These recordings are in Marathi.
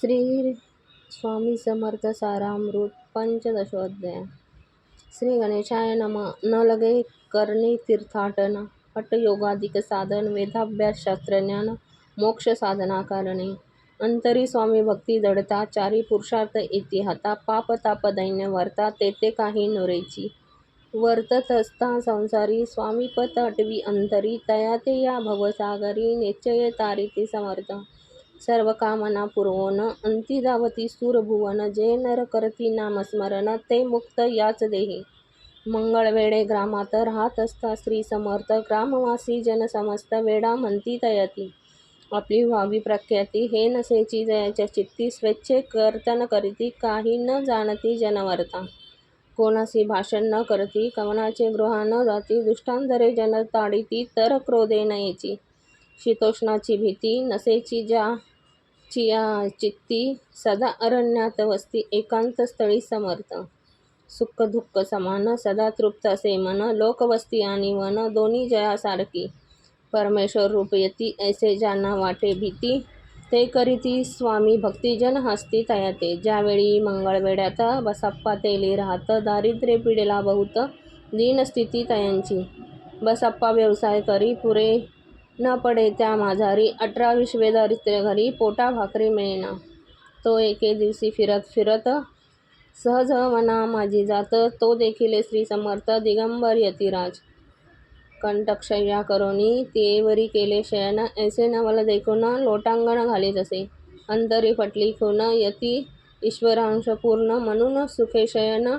श्री स्वामी समर्थ सारामृत पंचदशोध्याय. श्री गणेशाय नमः. न लगे करणे तीर्थाटन, हठयोगाधिक साधन, वेदाभ्यास शास्त्रज्ञान, मोक्ष साधना कारणे. अंतरी स्वामी भक्ती दडता, चारी पुरुषार्थ येती हाता, पाप ताप दैन्य वर्ता, तेथे काही नुरेची. वर्तत असता संसारी, स्वामीपद अटवी अंतरी, तया ते या भवसागरी, निश्चय तारिती समर्थ. सर्व कामना पुरवोन, अंती धावती स्थूर भुवन, जे नर करती नामस्मरण, ते मुक्त याच देही. मंगळवेळे ग्रामात राहत असता श्री समर्थ, ग्रामवासी जन समस्त, वेडा म्हणती तयाती. आपली व्हावी प्रख्याती, हे नसेची जयाच्या चित्ती, स्वेच्छे कीर्तन करीती, काही न जाणती जनवर्ता. कोणासी भाषण न करती, कवनाचे गृहा न जाती, दुष्टांतरे जन ताडिती, तर क्रोधे न येची. शीतोष्णाची भीती नसेची ज्याचिया चित्ती, सदा अरण्यात वसती, एकांत स्थळी समर्थ. सुख दुःख समान, सदा तृप्त असे मन, लोकवस्ती आणि वन, दोन्ही जयासारखी. परमेश्वर रूप येती, ऐसे ज्यांना वाटे भीती, ते करीती स्वामी भक्ती, जन हसती तयाते. ज्यावेळी मंगळवेढ्यात बसप्पा तेली राहत, दारिद्र्य पीडेला बहुत, दीनस्थिती तयांची. बसप्पा व्यवसाय करी, पुरे न पडे त्या माझारी, 18 विश्वे दारिद्र्य घरी, पोटा भाकरी मिळेना. तो एके दिवशी फिरत फिरत, सहज वना माझी जात, तो देखिले श्री समर्थ दिगंबर यतिराज. कंठशय्या करोनी तियेवरी केले शयन, ऐसे नवल देखून लोटांगण घालीत असे. अंतरी फटली खून, यती ईश्वरांश पूर्ण, म्हणून सुखे शयन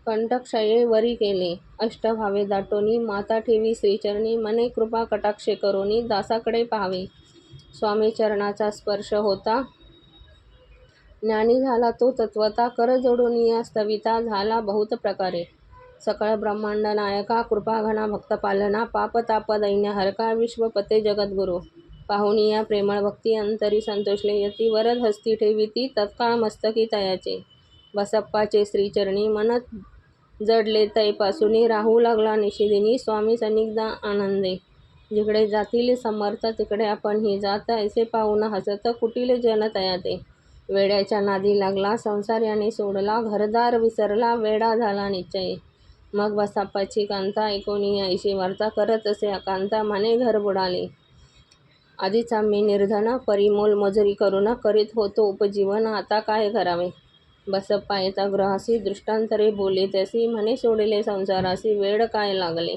कंठशय्ये वरी केले. अष्टभावे दाटोनी माता ठेवी श्रीचरणी, मने कृपा कटाक्षे करोनी दासाकडे पाहावे. स्वामी चरणाचा स्पर्श होता, ज्ञानी झाला तो तत्वता, कर जोडून या स्तविता, झाला बहुत प्रकारे. सकळ ब्रह्मांड नायका, कृपाघना भक्तपालना, पाप ताप दैन्य हरका, विश्वपते जगद्गुरु. पाहुनिया प्रेमळ भक्ती, अंतरी संतोषले यती, वरद हस्ती ठेविती, तत्काळ मस्तकी तयाचे. बसप्पाचे श्रीचरणी मन जडले तैपासूनी, राहू लागला निशिदिनी स्वामी सन्निधा आनंदे. जिकडे जातील समर्थ, तिकडे आपणही जात, ऐसे पाहून हसत कुटील जन तयाते. वेड्याच्या नादी लागला संसार्याने सोडला, घरदार विसरला, वेडा झाला निश्चय. मग बसप्पाची कांता ऐकोनी ऐशी वार्ता, करत असे अकांता, म्हणे घर बुडाले. आधीच आम्ही निर्धन, परिमोल मजुरी करून करीत होतो उपजीवन, आता काय करावे. बसप्पा येता गृहासी, दृष्टांतरे बोले त्यासी, म्हणे सोडिले संसारासी, वेड काय लागले.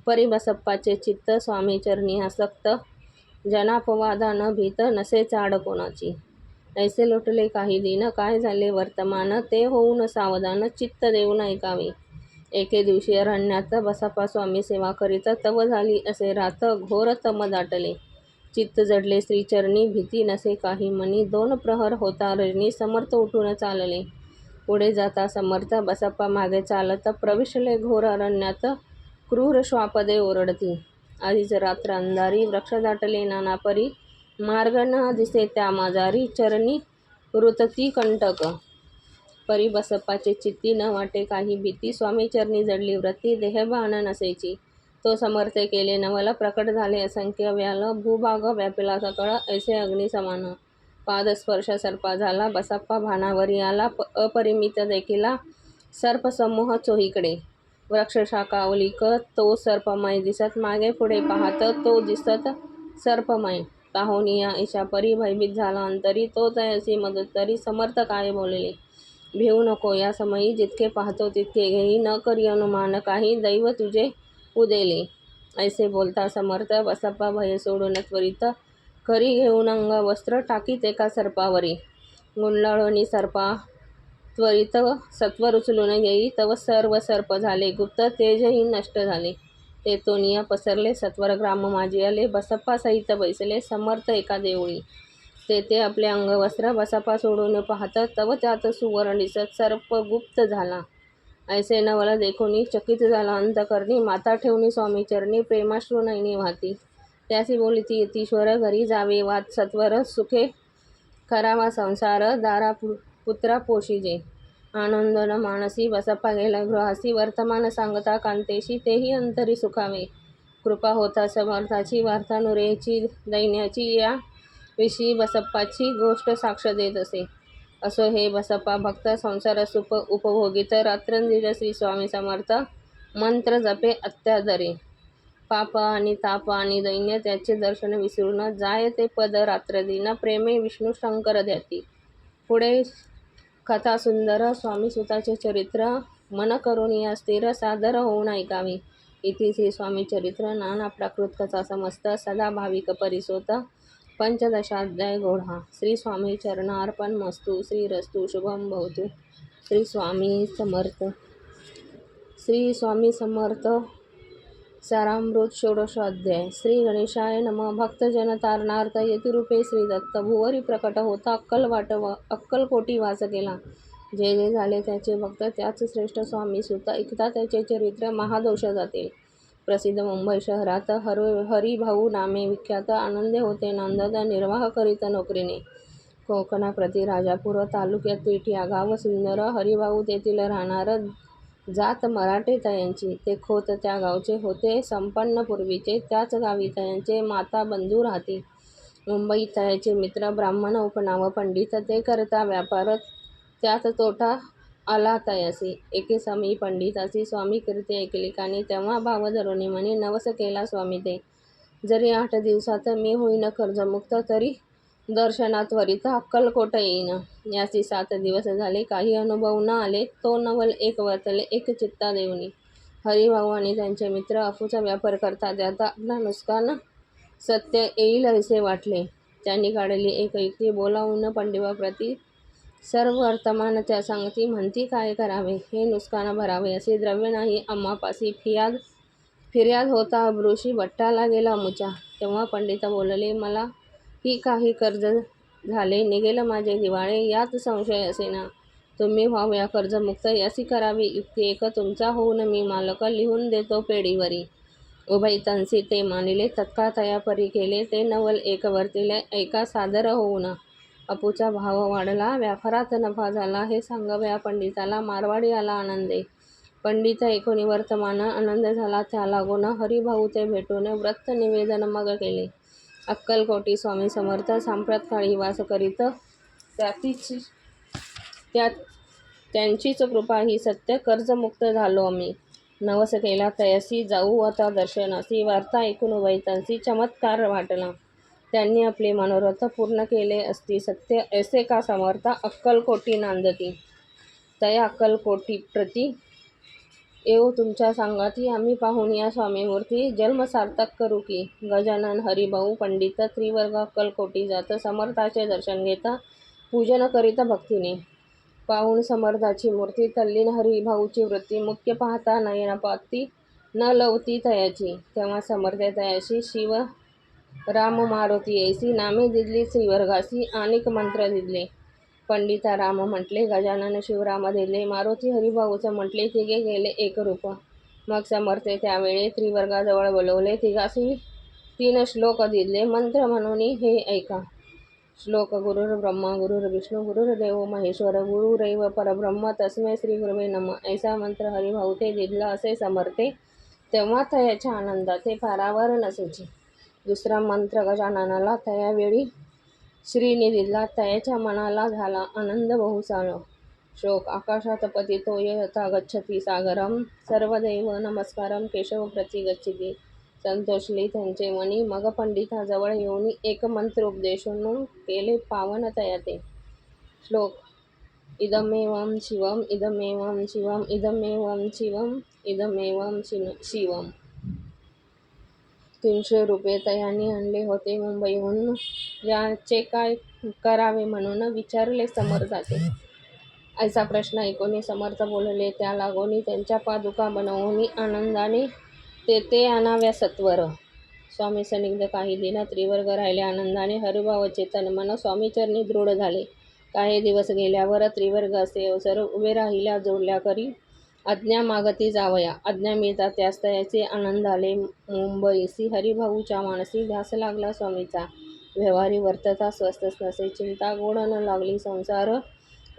परी बसप्पाचे चित्त स्वामीचरणी आसक्त, जनापवादा न भीत, नसे चाड कोणाची. ऐसे लोटले काही दिन, काय झाले वर्तमान, ते होऊन सावधान, चित्त देऊन ऐकावे. एके दिवशी अरण्यात बसप्पा स्वामी सेवा करीत, तव झाली असे रात, घोर तम दाटले. चित्त जडले श्रीचरणी, भीती नसे काही मनी, 2 प्रहर होता रजनी, समर्थ उठून चालले. पुढे जाता समर्थ, बसप्पा मागे चालत, प्रविशले घोर अरण्यात, क्रूर श्वापदे ओरडती. आधीच रात्र अंधारी, वृक्ष दाटले नाना परी, मार्ग न दिसे त्या माझारी, चरणी रुतती कंटक. परी बसप्पाचे चित्ती न वाटे काही भीती, स्वामीचरणी जडली व्रती, देहभान नसेची. तो समर्थे केले नवल, प्रकट झाले असंख्य व्याल, भूभाग व्यापिला सकळ, ऐसे अग्नी समान. पादस्पर्श सर्पा झाला, बसप्पा भानावरी आला, अपरिमित देखिला सर्पसमूह चोहीकडे. वृक्षशाखा ओलिक तो सर्पमय दिसत, मागे पुढे पाहत तो दिसत सर्पमय. पाहुनिया ईशा परी भयभीत झाला अंतरी, तो तयासी मदतरी, समर्थ काय बोलले. भिवू नको या समयी, जितके पाहतो तितके घेई, न करी अनुमान काही, दैव तुझे उदेले. ऐसे बोलता समर्थ, बसप्पा भय सोडून त्वरित, खरी घेऊन अंग वस्त्र, टाकीत एका सर्पावरी. गुंडाळोनी सर्पा त्वरित सत्वर उचलून घेई, तव सर्व सर्प झाले गुप्त, तेजही नष्ट झाले. तेथोनिया पसरले सत्वर ग्राम माझी आले, बसप्पा सहित बैसले समर्थ एका देवळी. तेथे आपले अंगवस्त्र बसप्पा सोडून पाहत, तव त्यात सुवर्ण दिसत, सर्प गुप्त झाला. ऐसे नवल देखोनी चकित झाला अंतकरणी, माता ठेवणी स्वामीचरणी, प्रेमाश्रू नयनी वाहती. त्यासी बोलिती यतीश्वर, घरी जावे वात सत्वर, सुखे करावा संसार, दारा पुत्रा पोशिजे. आनंद न मानसी, बसप्पा गेला गृहासी, वर्तमान सांगता कांतेशी, तेही अंतरी सुखावे. कृपा होता समर्थाची, वार्ता नुरेची दैन्याची, या विषयी बसप्पाची गोष्ट साक्ष देत असे. असो हे बसप्पा भक्त संसार सुख उपभोगित रात्रंदिवस श्री स्वामी समर्थ मंत्र जपे अत्यादरे. पाप आणि ताप आणि दैन्य त्याचे दर्शन विसरून जाय ते पद रात्रदिन प्रेमे विष्णू शंकर ध्याती. पुढे कथा सुंदर स्वामी सुताचे चरित्र मन करून या स्थिर सादर होऊन ऐकावे. इति श्री स्वामी चरित्र नाना प्राकृत कथा समस्त सदा भाविक परिसोत पंचदशाध्याय गोढा. श्री स्वामी चरणार्पण मस्तु. श्रीरस्तु शुभम भवतु. श्री स्वामी समर्थ. श्री स्वामी समर्थ सारामृत षोडशोध्याय. श्री गणेशाय नमः. भक्तजन तारणार्थ यतिरूपे श्री दत्त भुवरी प्रकट होता अक्कलकोटी वास केला. जे जे झाले त्याचे भक्त त्याच श्रेष्ठ स्वामी सुत ऐकता त्याचे चरित्र महादोष जाते. प्रसिद्ध मुंबई शहरात हरिभाऊ नामे विख्यात आनंदे होते. नंदद निर्वाह करीत नोकरीने. कोकणाप्रती राजापूर तालुक्यात पेठिया गाव सुंदर. हरिभाऊ तेथील राहणार. जात मराठे तयांची. ते खोत त्या गावचे होते. संपन्न पूर्वीचे. त्याच गावी तयांचे माता बंधू राहती. मुंबईत तयाचे मित्र ब्राह्मण उपनाव पंडित. ते करता व्यापार. त्यात तोटा आला तयासी. एके समी पंडितासी स्वामी कीर्ती ऐकली कानी. तेव्हा भाव धरुनी म्हणे नवस केला स्वामी ते. जरी 8 दिवसात मी होईन कर्जमुक्त तरी दर्शनात त्वरित अक्कलकोट येईन. यासी 7 दिवस झाले काही अनुभव न आले. तो नवल एक वर्तले एक चित्ता देऊनी. हरिभाऊ आणि त्यांचे मित्र अफूचा व्यापार करता. त्यात आपला नुकसान सत्य येईल असे वाटले. त्यांनी काढली एक युक्ती. बोलावून पंडिताप्रती सर्व वर्तमान त्या सांगती. म्हणती काय करावे हे नुकसान भरावे असे द्रव्य नाही आम्हापासी. फिर्याद होता अब्रूशी भट्टाला गेला अमुच्या. तेव्हा पंडित बोलले मला ही काही कर्ज झाले निघेल माझे दिवाळे. यात संशय असेना. तुम्ही व्हाव्या कर्जमुक्त यासी करावी युक्ती एक. तुमचा होऊन मी मालक लिहून देतो पेढीवरी. उभयतांसी ते मानिले. तत्काळ तयापरी केले. ते नवल एक वर्तिले ऐका सादर होऊन. अपूचा भाव वाढला. व्यापारात नफा झाला हे सांगाव्या पंडिताला. मारवाडी आला आनंदे. पंडित ऐकून वर्तमान आनंद झाला त्या लागून. हरिभाऊ ते भेटून व्रत निवेदन मग केले. अक्कलकोटी स्वामी समर्थ सांप्रत काळी वास करीत. त्यांचीच कृपा ही सत्य कर्जमुक्त झालो आम्ही. नवस केला तयासी जाऊ आता दर्शनासी. वार्ता ऐकून उभयतांसी चमत्कार वाटला. त्यांनी आपले मनोरथ पूर्ण केले असती सत्य ऐसे का समर्थ अक्कलकोटी नांदती. तया अक्कलकोटी प्रती येऊ तुमच्या सांगाती. आम्ही पाहून या स्वामीमूर्ती जन्म सार्थक करू की. गजानन हरिभाऊ पंडित त्रिवर्ग अक्कलकोटी जात. समर्थाचे दर्शन घेता पूजन करीत भक्तीने. पाहून समर्थाची मूर्ती तल्लीन हरिभाऊची वृत्ती. मुख्य पाहता नयनपाती न लवती तयाची. तेव्हा समर्थे तयाशी शिव राम मारुती ऐसी नामे दिदली श्रीवर्गासी. अनेक मंत्र दिदले. पंडिता राम म्हटले. गजानन शिवराम दिले. मारुती हरिभाऊच म्हटले. तिघे गेले एक रूप. मग समर्थे त्यावेळे त्रिवर्गाजवळ बोलवले. तिघासी 3 श्लोक दिदले. मंत्र म्हणून हे ऐका. श्लोक गुरुर्ब्रह्मा गुरुर्विष्णू गुरुर्देव महेश्वर गुरुरेव परब्रह्म तस्मै श्री गुरुवे नमः. ऐसा मंत्र हरिभाऊ ते दिदला असे समर्थे. तेव्हा तयाच्या आनंदाचे पारावर नसेची. दुसरा मंत्र गजाननाला तयावेळी श्रीने दिदला. तयाच्या मनाला झाला आनंद बहुसाळ. शोक आकाशात पतितो यथा गच्छति सागरम. सर्वदैव नमस्कारम केशव प्रति गच्छति. संतोषली त्यांचे मनी. मग पंडिताजवळ येऊन एक मंत्र उपदेशून केले पावन तयाते. श्लोक इदमेवं शिवम इदमेवं शिवम इदमेवं शिवम इदमेवं शिवम. 300 रुपये तयाने आणले होते मुंबईहून. याचे काय करावे म्हणून विचारले समर्थाचे. ऐसा प्रश्न ऐकून समर्थ बोलले. त्या लागून त्यांच्या पादुका बनवून आनंदाने तेथे आणाव्या सत्वर. स्वामी सन्निध काही दिन त्रिवर्ग राहिले आनंदाने. हरिभावाचे तन मन स्वामीचरणी दृढ झाले. काही दिवस गेल्यावर त्रिवर्ग असे अवसर उभे राहिल्या जोडल्या करी. आज्ञा मागती जावया. आज्ञा मिळता त्यास तयाचे आनंद आले. मुंबईसी हरिभाऊच्या मानसी ध्यास लागला स्वामीचा. व्यवहारी वर्तता स्वस्तच नसे. चिंता गोड न लागली. संसार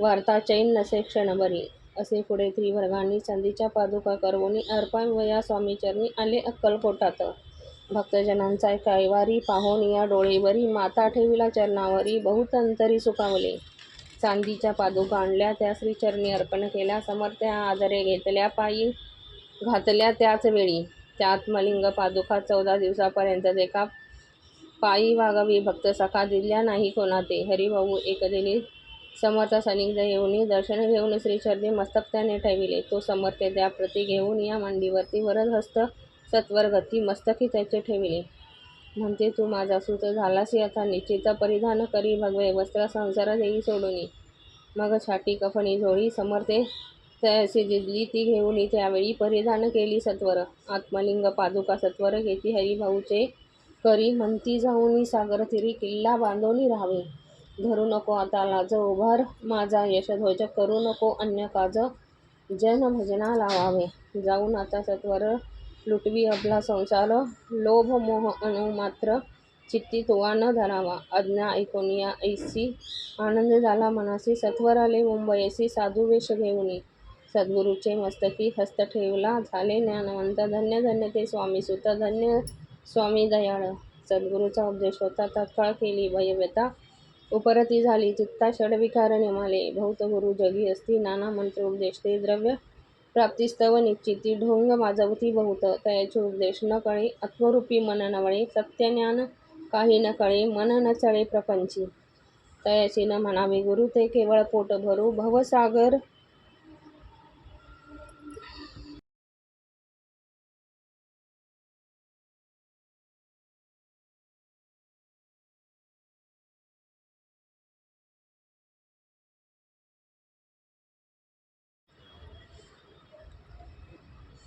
वार्ता चैन नसे क्षणभरी. असे पुढे त्रिवर्गांनी चांदीच्या पादुका करवून अर्पावया स्वामीचरणी आले अक्कलकोटात. भक्तजनांचा कैवारी पाहोन या डोळेवरी, माता ठेविला चरणावरी, बहुत अंतरी सुखावले. चांदीच्या पादुका आणल्या त्या श्रीचरणी अर्पण केल्या, समर्थ आदरे घेतल्या पायी घातल्या त्याच वेळी. त्या आत्मलिंग पादुका 14 दिवसापर्यंत देखा पायी वागावी भक्त सखा, दिल्या नाही कोणा ते. हरिभाऊ एकदिनी समर्थ सनिग्ध येऊनी, दर्शन घेऊन श्रीचरणी मस्तक त्याने ठेविले. तो समर्थ त्या प्रती घेऊन या मांडीवरती वरद हस्त सत्वर गती मस्तकी त्याचे ठेविले. म्हणते तू माझा सूत झालासी आता निश्चित, परिधान करी भगवे वस्त्र संसार देई सोडूनी. मग छाटी कफनी झोळी समर्थे तयासी दिली, ती घेऊन त्यावेळी परिधान केली सत्वर. आत्मलिंग पादुका सत्वर घेती हरिभाऊचे करी, म्हणती जाऊनी सागर तिरी, किल्ला बांधोनी राहावे. धरू नको आता लाज उभार माझा यशध्वज, करू नको अन्य काज जन भजना लावावे. जाऊन आता सत्वर लुटवी आपला संसार, लोभ मोह अनुमात्र चित्ती तुवा न धरावा. आज्ञा ऐकून या ऐसी आनंद झाला मनासी, सत्वर आले मुंबईसी साधू वेश घेऊनी. सद्गुरूचे मस्तकी हस्त ठेवला, झाले ज्ञानवंत, धन्य धन्य ते स्वामी सुत, धन्य स्वामी दयाळ. सद्गुरूचा उपदेश होता, तत्काळ केली भयव्यता, उपरती झाली चित्ता षडविकार निमाले. बहुत गुरु जगी असती, नाना मंत्र उपदेशते, द्रव्य प्राप्तिस्तव निश्चिती, ढोंग माजवती बहुत. तयाचे उपदेश न कळे, आत्मरूपी मन नवळे, सत्यज्ञान काही न कळे, मन न चळे प्रपंची. तयाची न म्हणावे गुरु, ते केवळ पोट भरू भवसागर.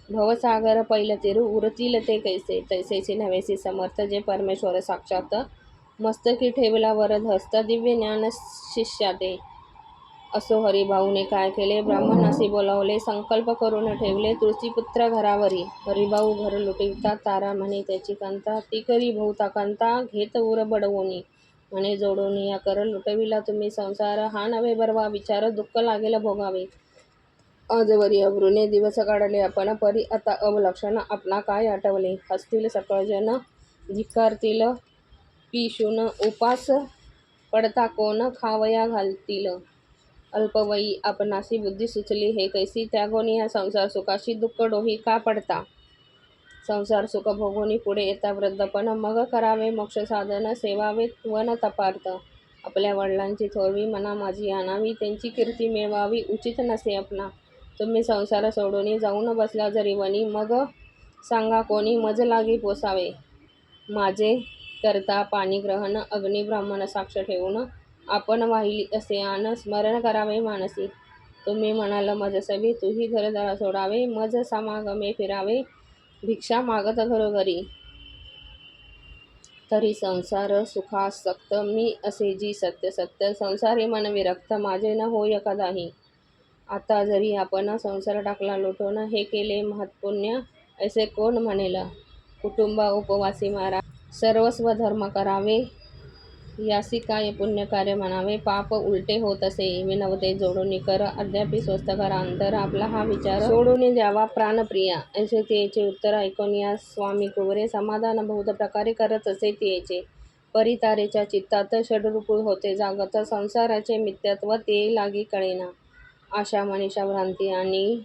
भवसागर पैलतीरू उरतील ते कैसे, तैसेचे नव्हेसी समर्थ, जे परमेश्वर साक्षात. मस्तकी ठेवला वरद हस्त, दिव्य ज्ञान शिष्याते. असो हरिभाऊने काय केले, ब्राह्मणासी बोलावले, संकल्प करून ठेवले तुळशीपुत्र घरावरी. हरिभाऊ घर लुटिवता, तारा म्हणे त्याची कांता, ती करी बहुता कांता, घेत उर बडवोनी. म्हणे जोडून या कर लुटविला तुम्ही संसार, हा नव्हे बरवा विचार, दुःख लागेल भोगावे. आजवरी अब्रूने दिवस काढले आपण, परी आता अवलक्षण आपणा काय आठवले. हसतील सकळ जन, धिक्कारतील पिशून उपास, पडता कोण खावया घालतील. अल्पवयी आपणासी बुद्धी सुचली हे कैसी, त्यागोनी या संसार सुखाशी दुःख डोही का पडता. संसार सुख भोगोनी पुढे येता वृद्धपण, मग करावे मोक्ष साधन, सेवावे वन तपार्थ. आपल्या वडिलांची थोरवी मना माझी आणावी, त्यांची कीर्ती मिळवावी उचित नसे आपणा. तुम्ही संसार सोडून जाऊन बसला जरी वनी, मग सांगा कोणी मज लागी पोसावे. माझे करता पाणीग्रहण अग्नी ब्राह्मण साक्ष ठेवून, आपण वाहिली असे आन स्मरण करावे मानसी. तुम्ही म्हणाल मज सवी, तूही घरदार सोडावे, मज समागमे फिरावे, भिक्षा मागत घरोघरी. तरी संसार सुखासक्त, मी असे जी सत्य सत्य, संसारी मन विरक्त, माझे न होय कदाही. आता जरी आपण संसार टाकला लुटून, हे केले महत्पुण्य ऐसे कोण म्हणेल. कुटुंबा उपवासी मारा, सर्वस्व धर्म करावे, यासी काय पुण्यकार्य म्हणावे. पाप उलटे होत असे, विनवते जोडून कर, अद्यापि स्वस्थ करा अंतर, आपला हा विचार सोडून द्यावा प्राणप्रिया. ऐसे तिचे उत्तर ऐकून या स्वामी कुवरे, समाधान बहुत प्रकारे करत असे तिचे. परी तारेच्या चित्तात षडरूप होते जागत, संसाराचे मिथ्यात्व ते लागी कळेना. आशा मनीषा भ्रांती आणि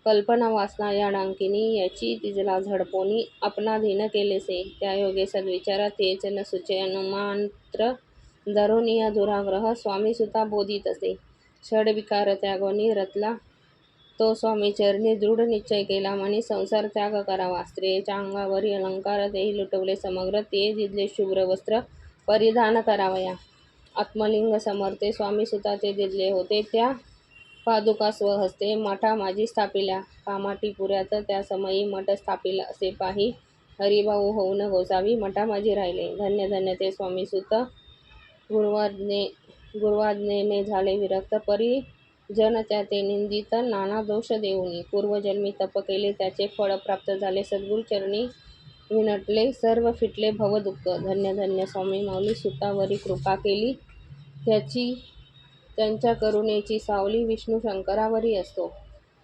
कल्पना वासना या डांकिनी, याची तिजला झडपोनी आपणाधीन केलेसे. त्यायोगे सद्विचार तेच न सुचे, अनुमात्र धरून या दुराग्रह, स्वामी सुता बोधित असे. षडविकार त्यागोनी रतला तो स्वामी चरणी, दृढ निश्चय केला म्हणी संसार त्याग करावा. स्त्रियेच्या अंगावरी अलंकार तेही लुटवले समग्र, ते दिले शुभ्र वस्त्र परिधान करावया. आत्मलिंग समर्थे स्वामी सुता ते दिले होते, त्या पादुका स्वहस्ते मठा माझी स्थापिल्या. कामाटी पुऱ्यात त्या समयी मठ स्थापिला असे पाही, हरिभाऊ होऊन गोसावी मठा माझी राहिले. धन्य धन्य ते स्वामी सुत, गुरुवाज्ञेने झाले विरक्त, परी जन त्या ते निंदित, नाना दोष देऊनी. पूर्वजन्मी तप केले त्याचे फळ प्राप्त झाले, सद्गुरु चरणी विनटले, सर्व फिटले भवदुःख. धन्य धन्य स्वामी माऊली, सुतावरी कृपा केली त्याची, त्यांच्या करुणेची सावली विष्णू शंकरावरी असतो.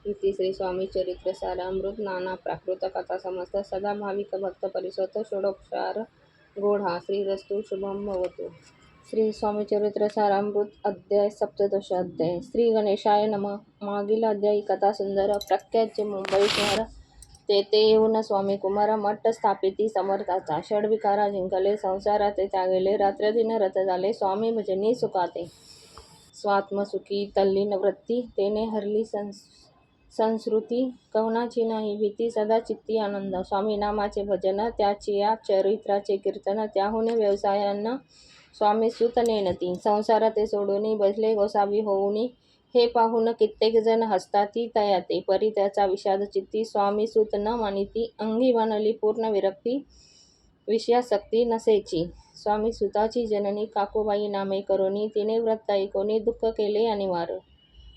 इति श्री स्वामी चरित्र सारामृत नाना प्राकृत कथा समस्त सदा भाविक भक्त परिसोत षोडोपचार गोढा श्रीरस्तु शुभम भवतु. श्री स्वामी चरित्र सारामृत अध्याय सप्तदश अध्याय. श्री गणेशाय नमः. मागील अध्यायी कथा सुंदर. प्रख्यात मुंबई शहर तेथे येऊन स्वामी कुमार मठ स्थापिती समर्थाचा षडविकारा जिंकले, संसारात त्यागेले, रात्रदिन रत झाले, स्वामी भजनी सुखाते. स्वात्मसुखी तल्लीन वृत्ती तेने हरली संस्कृती, कवनाची नाही भीती, सदा चित्ती आनंद. स्वामी नामाचे भजन, त्याची या चरित्राचे कीर्तन, त्याहून व्यवसायानं स्वामी सुत नेनती. संसार ते सोडून बसले गोसावी होऊनी, हे पाहून कित्येक जण हसताती तयाते. परी त्याचा विषाद चित्ती, स्वामी सुत न मानिती, अंगी बनली पूर्ण विरक्ती, विषयासक्ती नसेची. स्वामी सुताची जननी काकूबाई नामे करोनी, तिने व्रत ऐकोनी दुःख केले अनिवार.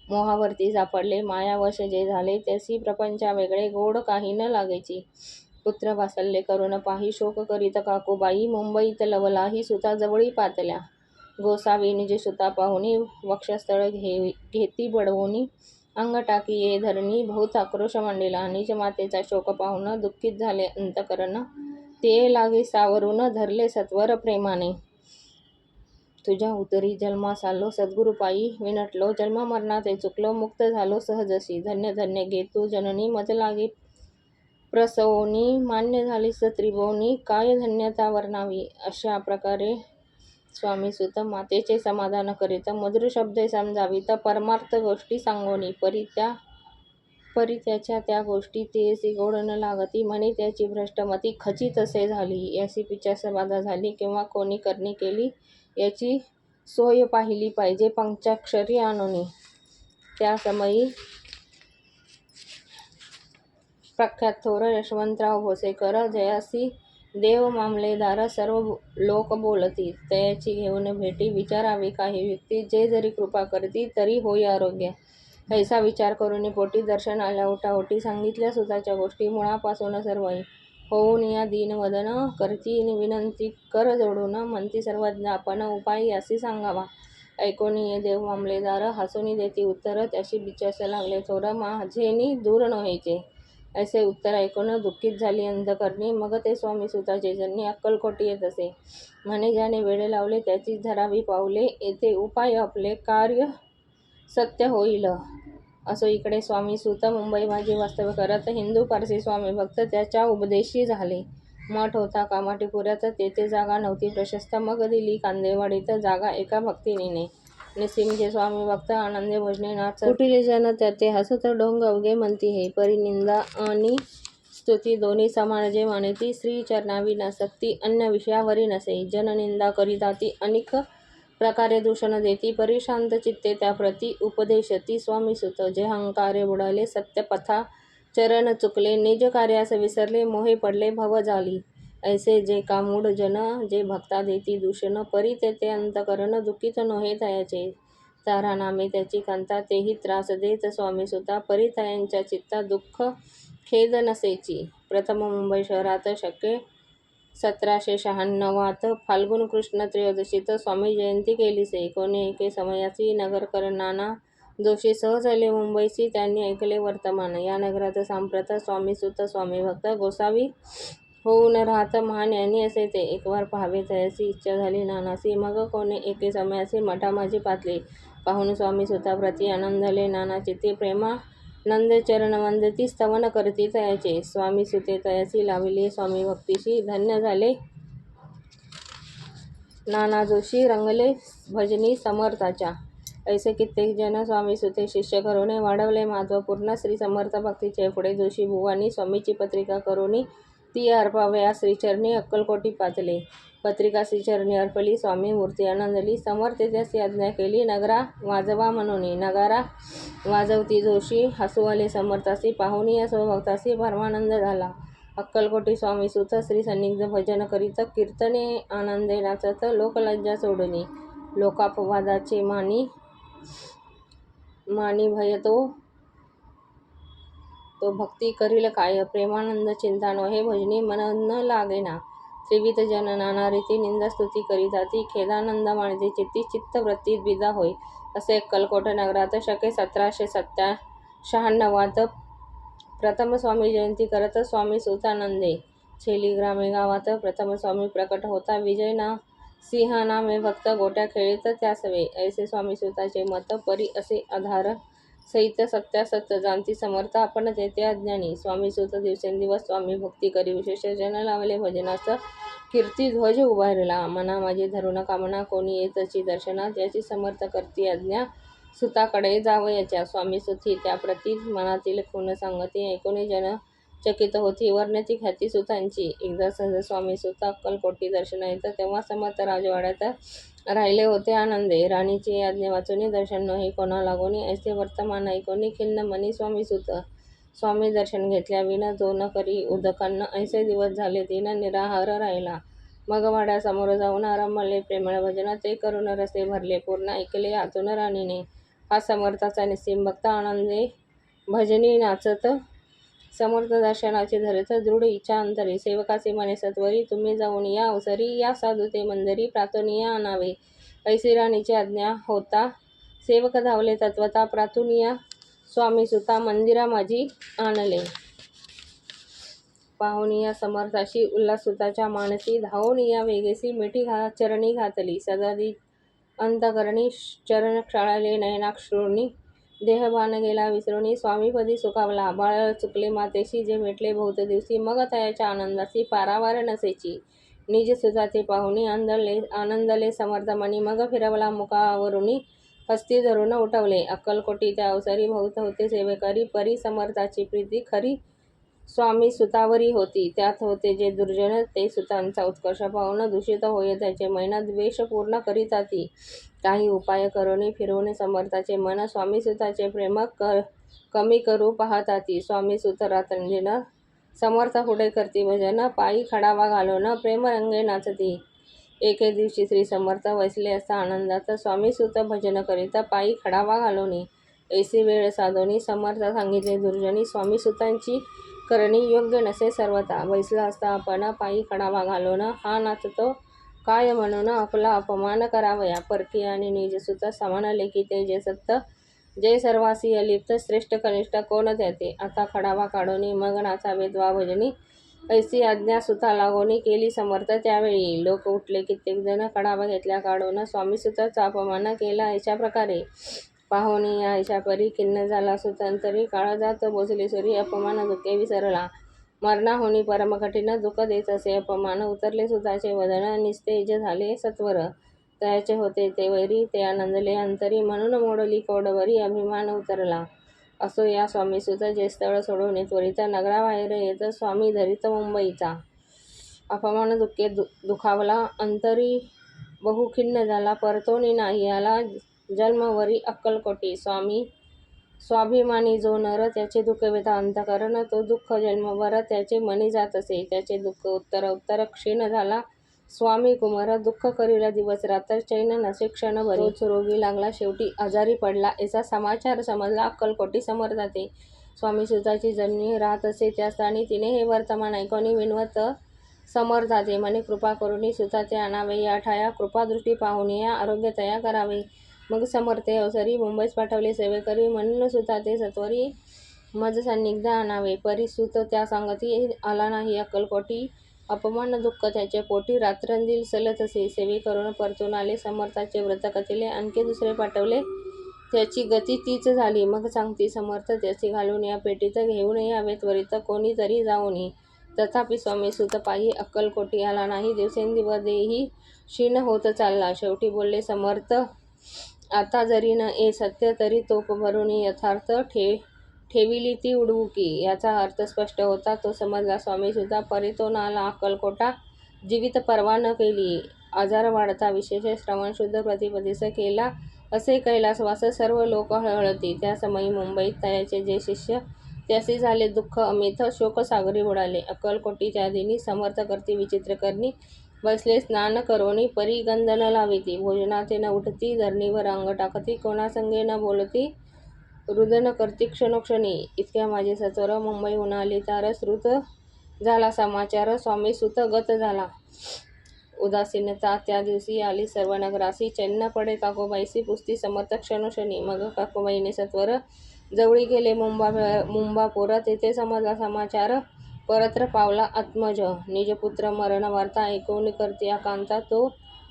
मोहावरती सापडले, मायावश जे झाले, त्यासी प्रपंचा वेगळे, गोड काही न लागेची. पुत्र वात्सल्य करून पाही, शोक करीत काकूबाई, मुंबईत लवलाही सुता जवळी पातल्या. गोसावी निज सुता पाहुनी, वक्षस्थळ घेती बडवूनी, अंग टाकी ये धरणी, बहुत आक्रोश मांडिला. निज मातेचा शोक पाहून दुःखित झाले अंतकरण, ते लागे सावरून धरले सत्वर प्रेमाने. तुझ्या उतरी जन्मास आलो सद्गुरुपायी, विनटलो जन्म मरणाते चुकलो, मुक्त झालो सहजशी. धन्य धन्य घे तू जननी, मज लागे प्रसवोनी, मान्य झालीस त्रिभुवनी, काय धन्यता वर्णावी. अशा प्रकारे स्वामी सुत मातेचे समाधान करीत, मधुर शब्दे समजावीत, परमार्थ गोष्टी सांगोनी. परी त्याच्या त्या गोष्टी तेसी गोड न लागती, म्हणे त्याची भ्रष्टमती खचित असे झाली. याची पिचास बाधा झाली, किंवा कोणी करणी केली, याची सोय पाहिली पाहिजे पंचाक्षरी आणोनी. त्या समयी प्रख्यात थोर यशवंतराव भोसेकर, जयासी देव मामलेदार, सर्व लोक बोलती. तयाची घेऊन भेटी, विचारावी काही युक्ती, जे जरी कृपा करती, तरी होई आरोग्य. ऐसा विचार करून पोटी दर्शन आल्या उठावटी, सांगितल्या सुताच्या गोष्टी मुळापासून सर्वही. होऊन या दीनवदन करती विनंती, कर जोडून म्हणती सर्वज्ञ आपण, उपाय यासी सांगावा. ऐकोनी ये देव मामलेदार, हसूनी देती उत्तर, त्याशी बिचास लागले थोर, माझेनी दूर नव्हेचे. ऐसे उत्तर ऐकून दुःखित झाली अंतकरणी. मग ते स्वामी सुताचे जननी अक्कलकोटी येत असे. म्हणे ज्याने वेळ लावले, त्याची धरावी पाऊले, येथे उपाय आपले कार्य सत्य होईल. असो इकडे स्वामी सुत मुंबई माझी वास्तव्य करत, हिंदू पारसी स्वामी भक्त त्याच्या उपदेशी झाले. मठ होता कामाठीपुऱ्यात, तेथे जागा नव्हती प्रशस्त, मग दिली कांदेवाडीत जागा एका भक्तिनीने. निस्सिमचे स्वामी भक्त आनंदे भजने नाच, कुटिले जन त्याते हसत, ढोंग अवघे म्हणती हे. परी निंदा आणि स्तुती दोन्ही समान जे मानिती, श्री चरणावी नासक्ती, अन्य विषयावरी नसे. जन निंदा करिताती, अनेक प्रकारे दूषण देती, परी शांत चित्ते त्याप्रती उपदेशती. स्वामी सुत जे अहंकारे बुडाले, सत्य पथा चरण चुकले, निज कार्यास विसरले, मोहे पडले भव झाली. ऐसे जे कामूढ जन, जे भक्ता देती दूषण, परी तेथे अंतकरण दुःखित नोहे तयाचे. तारा नामे त्याची कांता, तेही त्रास देत स्वामी सुता, परी तयांच्या चित्ता दुःख खेद नसेची. प्रथम मुंबई शहरात शके 1796 फाल्गुन कृष्ण त्रयोदशीत स्वामी जयंती केलीसे. कोणी एके समयासी नगरकर नाना जोशी सहज आले मुंबईसी, त्यांनी ऐकले वर्तमान. या नगरात सांप्रत स्वामी सुत स्वामी भक्त गोसावी होऊन राहत, महाज्ञानी असे ते. एकवार पाहावे तयासी इच्छा झाली नानासी, मग कोणी एके समयासी मठा माझी पातले. पाहून स्वामी सुताप्रती आनंदले नाना चित्ती, प्रेमानंदे चरण वंदती, स्तवन करती तयाचे. स्वामी सुते तयासी लाविले स्वामी भक्तीशी, धन्य झाले नाना जोशी, रंगले भजनी समर्थाच्या. ऐसे कित्येक जन स्वामी सुते शिष्य करोने वाढवले महत्वपूर्ण श्री समर्थ भक्तीचे. पुढे जोशी बुवांनी स्वामीची पत्रिका करोनी ती अर्पावया श्रीचरणी अक्कलकोटी पातले. पत्रिका श्रीचरणी अर्पली, स्वामी मूर्ती आनंदली. समर्थ त्यासी आज्ञा केली, नगरा वाजवा म्हणून. नगारा वाजवती जोशी, हसू आले समर्थासी, पाहुनी या स्वभक्तासी परमानंद झाला. अक्कलकोटी स्वामी सुत श्री सन्निग्ध भजन करीत, कीर्तने आनंदे नाचत, लोकलज्जा सोडूनी. लोकापवादाचे मानी भय तो भक्ती करील काय, प्रेमानंद चिंता नोहे भजनी मन न लागेना. त्रिविध जन नाना रीती निंदा स्तुती करीताती, खेदानंद मानिती चित्ती, चित्तवृत्तीत बिदा होय. असे अक्कलकोट नगरात शके 96 प्रथम स्वामी जयंती करत स्वामी सुतानंदे छेली ग्रामे गावात प्रथम स्वामी प्रकट होता विजय ना सिंह नामे भक्त गोट्या खेळीत त्यासवे ऐसे स्वामी सुताचे मत परी असे आधार सहित सत्यासत्य जाणती समर्थ आपण तेथे अज्ञानी स्वामी सुत दिवसेंदिवस स्वामी भक्ती करी विशेष जन लावले भजनास कीर्ती ध्वज उभारला मना माझी धरुण कामना कोणी येतची दर्शनात याची समर्थ करती आज्ञा सुताकडे जावयाच्या स्वामी सुती त्या प्रती मनातील खून सांगती ऐकून जन चकित होती वर्णती ख्याती सुतांची एकदा सहज स्वामी सुत अक्कलकोटी दर्शन येत तेव्हा समर्थ राजवाड्यात राहिले होते आनंदे राणीची आज्ञा वाचून दर्शन नोही कोणा लागोनी ऐसे वर्तमान ऐकोनी खिन्न मनी स्वामी सुत स्वामी दर्शन घेतल्या विना जो न करी उदकन्न ऐसे दिवस झाले तीन निराहार राहिला मग वाड्यासमोर जाऊन आरंभले प्रेमळ भजन ते करून रसे भरले पूर्ण ऐकले आतून राणीने हा समर्थाचा निस्सीम भक्त आनंदे भजनी नाचत समर्थ दर्शनाची धरत दृढ इच्छा अंतरी सेवकाचे मने सत्वरी तुम्ही जाऊन या अवसरी या साधू ते मंदिरी प्रातोनिया आणावे ऐसी राणीची आज्ञा होता सेवक धावले तत्वता प्रातुनिया स्वामी सुता मंदिरा माझी आणले पाहुनिया समर्थाशी उल्हास सुताच्या मानसी धावनिया वेगेसी मिठी चरणी घातली सदादी अंतकरणी चरण क्षाळले नयनाक्षृणी देहभान गेला विसरुनी स्वामीपदी सुखावला बाळ चुकले मातेशी जे भेटले बहुत दिवशी मग तयाच्या आनंदाची पारावार नसेची निज सुताचे पाहुणी आनंदले समर्थमणी मग फिरवला मुखावरुनी हस्ती धरून उठवले अक्कलकोटी त्या अवसरी बहुत होते सेवेकरी परी समर्थाची प्रीती खरी स्वामी सुतावरी होती त्यात होते जे दुर्जन ते सुतांचा उत्कर्ष पाहून दूषित होय त्याचे मैना द्वेष पूर्ण करीताती काही उपाय करून फिरवून समर्थाचे मन स्वामी सुताचे प्रेम कमी करू पाहताती स्वामी सुत रात्रंदिन समर्थ पुढे करती भजन पायी खडावा घालून प्रेम रंगे नाचती एके दिवशी श्री समर्थ वसले असता आनंदात स्वामी सुत भजन करीता पायी खडावा घालून ऐसी वेळ साधोनी समर्थ सांगितले दुर्जनी स्वामी सुतांची करणी योग्य नसे सर्वता बैसला असता आपण पायी खडावा घालून हा नाचतो काय म्हणून आपला अपमान करावया परकी आणि निजसुत समान लेखी ते जे सत्य जे सर्वासी अलिप्त श्रेष्ठ कनिष्ठ कोण त्याते आता खडावा काढून मग नाचावे द्वा भजनी ऐसी आज्ञा सुता लागोनी केली समर्थ त्यावेळी लोक उठले कित्येक जण खडावा घेतल्या काढून स्वामी सुताचा अपमान केला अशा प्रकारे पाहुणी या ऐशा परी खिन्न झाला सुतांतरी काळ जात बोचले सुरी अपमान दुःखे विसरला मरणा होणी परम कठीण दुःख देत असे अपमान उतरले सुताचे वदन निस्तेज झाले सत्वर त्याचे होते ते वैरी ते आनंदले अंतरी म्हणून मोडली कौडवरी अभिमान उतरला असो या स्वामी सुत जे स्थळ सोडून त्वरित नगराबाहेर येत स्वामी धरित मुंबईचा अपमान दुःखे दुखावला अंतरी बहु खिन्न झाला परतोनी नाही आला जन्मवरी अक्कलकोटी स्वाभिमानी जो नर त्याचे दुःख व्यथा अंतकरण तो दुःख जन्मभर त्याचे मनी जात असे त्याचे दुःख उत्तर क्षीण झाला स्वामी कुमार दुःख करीला दिवस रात्र चैन नसे क्षणभर तोच रोगी लागला शेवटी आजारी पडला याचा समाचार समजला अक्कलकोटी समर्थाते स्वामी सुताची जन्मी राहत असे त्या स्थानी तिने हे वर्तमान ऐकोनी विनवत समर्थाते म्हणे कृपा करुणी सुताचे आणावे या ठाया कृपादृष्टी पाहून या आरोग्य तया करावे मग समर्थे अवसरी मुंबईस पाठवले सेवेकरी म्हणून सुताते सत्वरी मज सन्निग्ध आणावे परी सुत त्या सांगती आला नाही अक्कलकोटी अपमान दुःख त्याचे पोटी रात्रंदिल सलत असे सेवे करून परतून आले समर्थाचे व्रत कथिले आणखी दुसरे पाठवले त्याची गती तीच झाली मग सांगती समर्थ त्याची घालून या पेटीत घेऊन यावे त्वरित कोणी तरी जाऊन तथापि स्वामी सुत पायी अक्कलकोटी आला नाही दिवसेंदिवस देही क्षीण होत चालला शेवटी बोलले समर्थ आता जरी न ए सत्य तरी तोप भरून यथार्थ ठेविली ती उडवुकी याचा अर्थ स्पष्ट होता तो समजला स्वामी सुद्धा परितोन आला अक्कलकोटा जीवित परवा न केली आजार वाढता विशेष श्रवण शुद्ध प्रतिपदेश केला असे कैलासवास सर्व लोक हळहळती त्या समयी मुंबईत तयाचे जे शिष्य त्यासी झाले दुःख अमित शोकसागरी बुडाले अक्कलकोटीच्या दिनी समर्थ करती विचित्र करणी बसले स्नान करोनी परी गंध न लाविती भोजनाचे न उठती धरणीवर अंग टाकती कोणासंगे न बोलती रुदन करती क्षणोक्षणी इतक्या माझे सत्वर मुंबईहून आली तार श्रुत झाला समाचार स्वामी सुत गत झाला उदासीनता त्या दिवशी आली सर्व नगरासी चैन्य पडे काकोबाईसी पुसती समर्थ क्षणोक्षणी मग काकोबाईने सत्वर जवळी गेले मुंबापुर, तेथे समजला समाचार, परत्र पावला आत्मज. निजपुत्र मरण वार्ता ऐकून करती आकांता, तो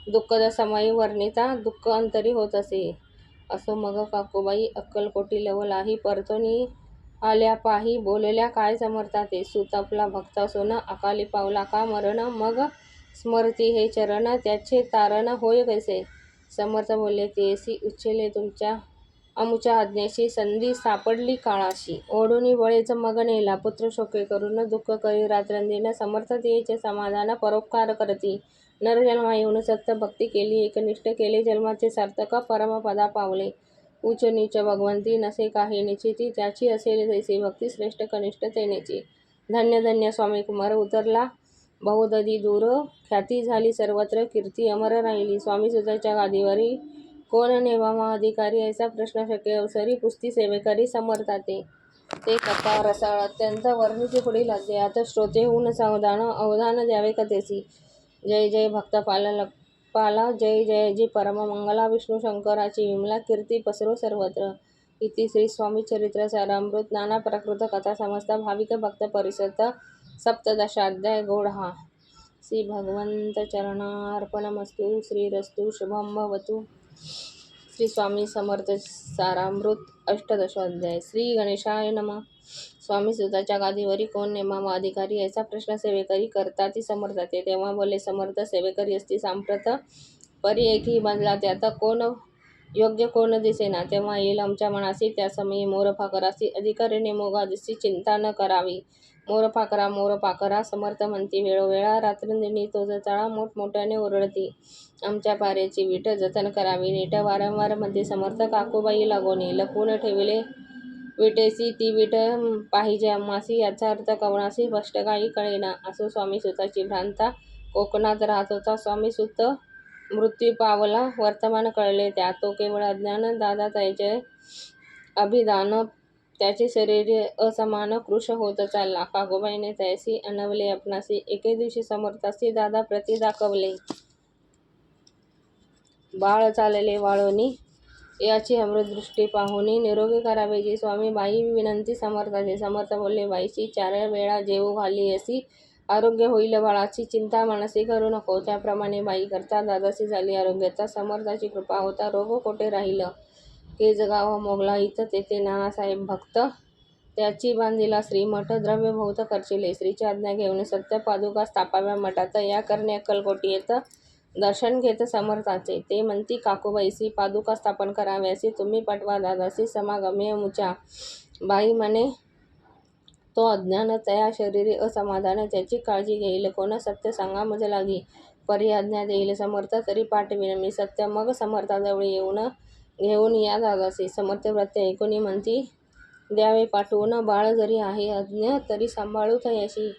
दुःखद समयी वर्णिता दुःख अंतरी होत असे. असो मग काकूबाई अक्कलकोटी लवलाही, परतोनी आल्या पाही, बोलल्या काय समर्था ते. सूत आपला भक्त असून अकाली पावला का मरण, मग स्मरती हे चरण, त्याचे तारण होय कैसे. समर्थ बोलले तेसी, उच्चले तुमच्या अमुच्या आज्ञेशी, संधी सापडली काळाशी. ओढूनी बळेच मग नेला, पुत्र शोके करून दुःख करी रात्रंदिन, समर्थ तेचे समाधान परोपकार करती. नरजन्मा येऊन सत्य भक्ती केली, एकनिष्ठ केले जन्माचे सार्थक, परमपदा पावले. उच्च नीच भगवंती नसे काही निश्चिती, त्याची असेल जैसी भक्ती श्रेष्ठ कनिष्ठ तेनेची. धन्य धन्य स्वामी कुमार उतरला बहुदधी दूर, ख्याती झाली सर्वत्र, कीर्ती अमर राहिली. स्वामी सुताच्या गादीवरी कोण नेमावा अधिकारी, ऐसा प्रश्न शके अवसरी, पुस्ती सेवेकरी समर्थाते. ते कथा रसाळ अत्यंत वर्णिती पुढील अध्यायात. श्रोते होऊन सावधान, अवधान द्यावे कथेसी. जय जय भक्तपाला, जय जय परम मंगला, विष्णू शंकराची विमला कीर्ती पसरो सर्वत्र. इति श्री स्वामी चरित्र सारामृत नाना प्राकृत कथा समस्त भाविक भक्त परिषद सप्तदशाध्याय गौडहा. श्री भगवंत चरणार्पणमस्तु. श्रीरस्तु शुभम भवतु. श्री स्वामी समर्थ सारामृत अष्टादशोअध्याय. श्री गणेशाय नमः. स्वामी सुताच्या गादीवरी कोण नेमावा अधिकारी, ऐसा प्रश्न सेवेकरी करताती समर्थाते. तेव्हा बोले समर्थ, सेवेकरी असती सांप्रत, परी एकही बांधला त्यात, कोण योग्य कोण दिसेना. तेव्हा येईल आमच्या मनासी, त्या समयी मोर फाकरासी, अधिकारी नेमो गादीसी, चिंता न करावी. मोर पाखरा समर्थ म्हणती वेळोवेळा, रात्रंदिनी तो जचाळा मोठमोठ्याने ओरडती. आमच्या पाऱ्याची वीट जतन करावी नीट, वारंवार म्हणते समर्थ काकूबाई लागोनी. लपवून ठेविले विटेसी, ती वीट पाहिजे आम्हासी, याचा अर्थ कवनासी स्पष्ट काही कळेना. असो स्वामी सुताची भ्रांता. कोकणात राहत होता स्वामी सुत, मृत्यू पावला वर्तमान कळले त्या, तो केवळ अज्ञान. दादा त्याचे अभिधान, त्याचे शरीर असमान कृश होत चालला. काकूबाईने त्यासी आणवले आपणासी, एके दिवशी समर्थासी दादा प्रती दाखवले. बाळ चालले वाळोनी, याची अमृतदृष्टी पाहुनी, निरोगी करावे जी स्वामी बाई विनंती समर्थाची. समर्थ बोलले बाईसी, 4 वेळा जेवू घाली असी, आरोग्य होईल बाळाची, चिंता मनसी करू नको. त्याप्रमाणे बाई करता दादासी झाली आरोग्यता. समर्थाची कृपा होता रोग कोठे राहील. केजगाव मोगला इथं, तेथे नानासाहेब भक्त, त्याची बांधिला श्रीमठ, द्रव्य बहुत खर्चिले. श्रीची आज्ञा घेऊन सत्य पादुका स्थापाव्या मठात, या करणे अक्कलकोटी येत दर्शन घेत समर्थाचे. ते म्हणती काकूबाईसी, पादुका स्थापन कराव्यासी तुम्ही पाठवा दादासी समागमे अमुच्या. बाई म्हणे तो अज्ञान, तया शरीरी असमाधान, त्याची काळजी घेईल कोण, सत्य सांगा मज लागी. परी आज्ञा देईल समर्थ, तरी पाठवीन मी सत्य. मग समर्थाजवळी घेऊन या दादासी. समर्थ प्रत्य ऐकुनी म्हणती द्यावे पाठवून, बाळ जरी आहे अज्ञ, तरी सांभाळू थयाशी.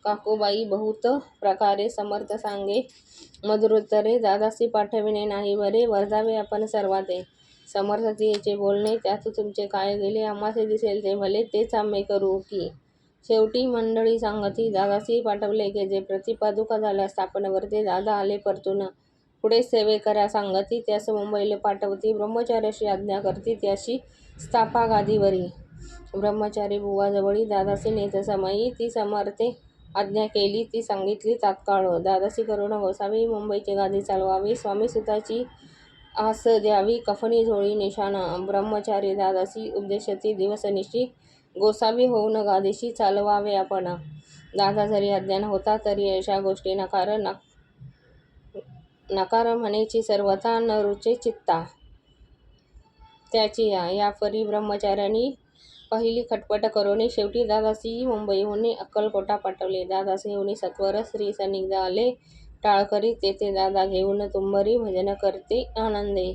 काकूबाई बहुत प्रकारे समर्थ सांगे मधुरोत्तरे, दादासी पाठविणे नाही बरे, वर्धावे आपण सर्वाते. समर्थ तिचे बोलणे, त्यात तुमचे काय गेले, आम्हासे दिसेल ते भले, तेच आम्ही करू की. शेवटी मंडळी सांगती दादासी पाठवले केजे, प्रतिपादुका झाल्या स्थापनेवरती. दादा आले परतून, पुढे सेवेकऱ्या सांगती, त्यास मुंबईला पाठवती. ब्रह्मचार्याशी आज्ञा करती, त्याशी स्थापा गादीवरी. ब्रह्मचारी बुवाजवळी दादासी नेत समयी, ती समर्थे आज्ञा केली ती सांगितली तात्काळ. दादासी करुण गोसावी, मुंबईची गादी चालवावी. स्वामी सुताची आस द्यावी, कफनी झोळी निशाण. ब्रह्मचारी दादासी उपदेशती दिवसनिशी, गोसावी होऊन गादीशी चालवावे आपण. दादा जरी अज्ञान होता, तरी अशा गोष्टी नकार म्हणेची सर्वथा, न रुचे चित्ता त्याची. या परी ब्रह्मचार्यांनी पहिली खटपट करोनी, शेवटी दादासी मुंबईहून अक्कलकोटा पाठवले. दादासीहून सत्वर श्री सान्निध्य आले टाळकरी, तेथे दादा घेऊन तुंबरी भजन करते आनंदे.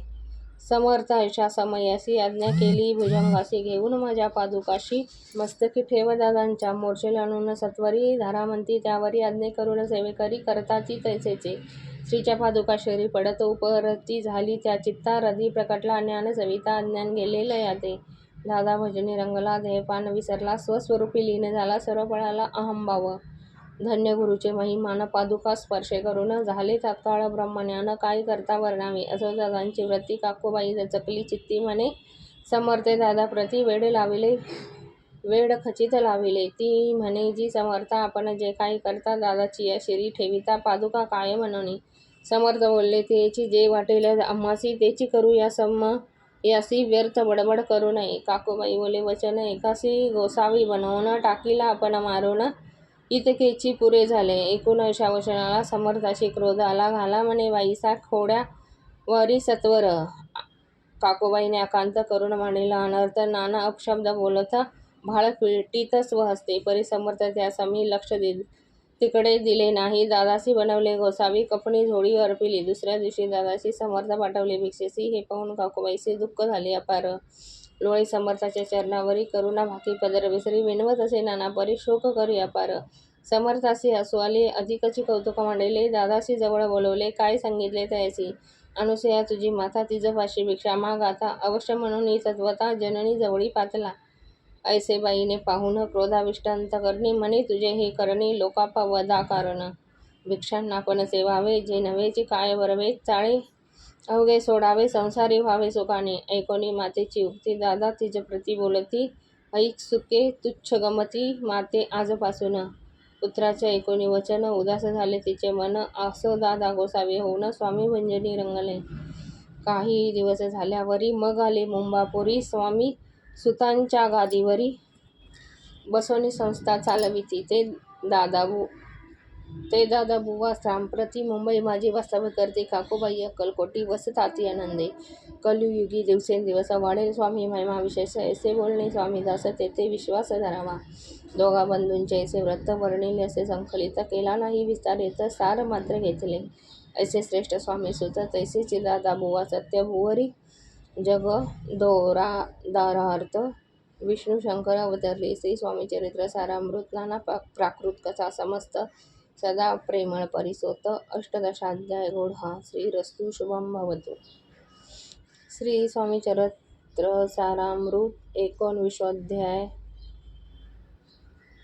समर्थ अशा समयासी आज्ञा केली, भुजंगासी घेऊन माझ्या पादुकाशी. मस्तकी ठेव दादांच्या, मोर्चेल आणून सत्वरी, धारामंती त्यावरी आज्ञे करून सेवेकरी करताती तैसेचे. श्रीच्या पादुका शरी पडत उपरती झाली त्या चित्ता, हृदयी प्रकटला ज्ञान सविता, अज्ञान गेले लयाते. दादा भजनी रंगला, देहपान विसरला, स्वस्वरूपी लीन झाला, सर्व पळाला अहंभाव. धन्य गुरुचे महिमान, पादुका स्पर्शे करून झाले तात्काळ ब्रह्मज्ञान, काय करता वर्णावे. असो दादांची वृत्ती. काकूबाई दचकली चित्ती म्हणे समर्थे दादा प्रति वेळ खचित लाविले. ती म्हणे जी समर्था आपण जे काही करता दादाची या शिरी ठेविता पादुका काय म्हणून. समर्थ बोलले तेची जे वाटेल आम्हासी तेची करू यासी व्यर्थ बडबड करू नये. काकूबाई बोले वचन एकासी गोसावी बनवून टाकीला आपण मारून इतकेची पुरे झाले. एकूण अशा वचनाला समर्थाशी क्रोध आला. घाला म्हणे बाईसा खोड्या वरी सत्वर. काकूबाईने आकांत करून म्हणेला अनर्थ. नाना अपशब्द बोलत भाळ पिटीत स्वहस्ते. परी समर्थ त्या समी लक्ष तिकडे दिले नाही. दादासी बनवले गोसावी कपणी झोळी अर्पिली. दुसऱ्या दिवशी दादासी समर्थ पाठवले भिक्षेसी. हे पाहून काकूबाईचे दुःख झाले अपार. लोळी समर्थाच्या चरणावरी करुणा भाकी पदर विसरी विनवत असे नाना परी शोक करी अपार. समर्थासी हसू आले अधिकची कौतुक मांडले. दादासी जवळ बोलवले काय सांगितले तयासी. अनुसया तुझी माता तिजपाशी भिक्षा माग आता अवश्य म्हणून तत्वता जननी जवळी पातला. ऐसे बाईने पाहून क्रोधाविष्ट अंतकरणी म्हणे तुझे हे करणी लोकापवदा कारण. भिक्षांना पण सेवावे जे नव्हेची काय बरवे चाळे अवघे सोडावे संसारी व्हावे सुखाने. ऐकोनी मातेची उक्ती दादा तिज प्रती बोलती ऐक सुके तुच्छ गमती माते आजपासून. पुत्राचे ऐकोनी वचन उदास झाले तिचे मन. असो दादा गोसावी होऊन स्वामी भंजनी रंगले. काही दिवस झाल्यावरी मग आले मुंबापुरी. स्वामी सुतांच्या गादीवरी बसवणी संस्था चालविती. ते दादा बुवा सांप्रती मुंबई माझी वास्तव्य करते. काकूबाई अक्कलकोटी वसताती आनंदे. कलियुगी दिवसेंदिवस वाढेल स्वामी महिमा विशेष. ऐसे बोलणे स्वामीदास तेथे विश्वास धरावा. दोघा बंधूंचे ऐसे व्रत वर्णिले असे संकलित केला नाही विस्तारित सार मात्र घेतले. ऐसे श्रेष्ठ स्वामी सुत तैसेची दादा बुवा सत्य भुवरी जग दारार्थ विष्णू शंकर अवतरले. श्री स्वामी चरित्र सारामृत नाना प्राकृत कथा समस्त सदा प्रेमळ परिसोत. अष्टदशाध्याय गूढा. श्रीरस्तु शुभम भवतु. श्री स्वामी चरित्र सारामृत 19वाध्याय.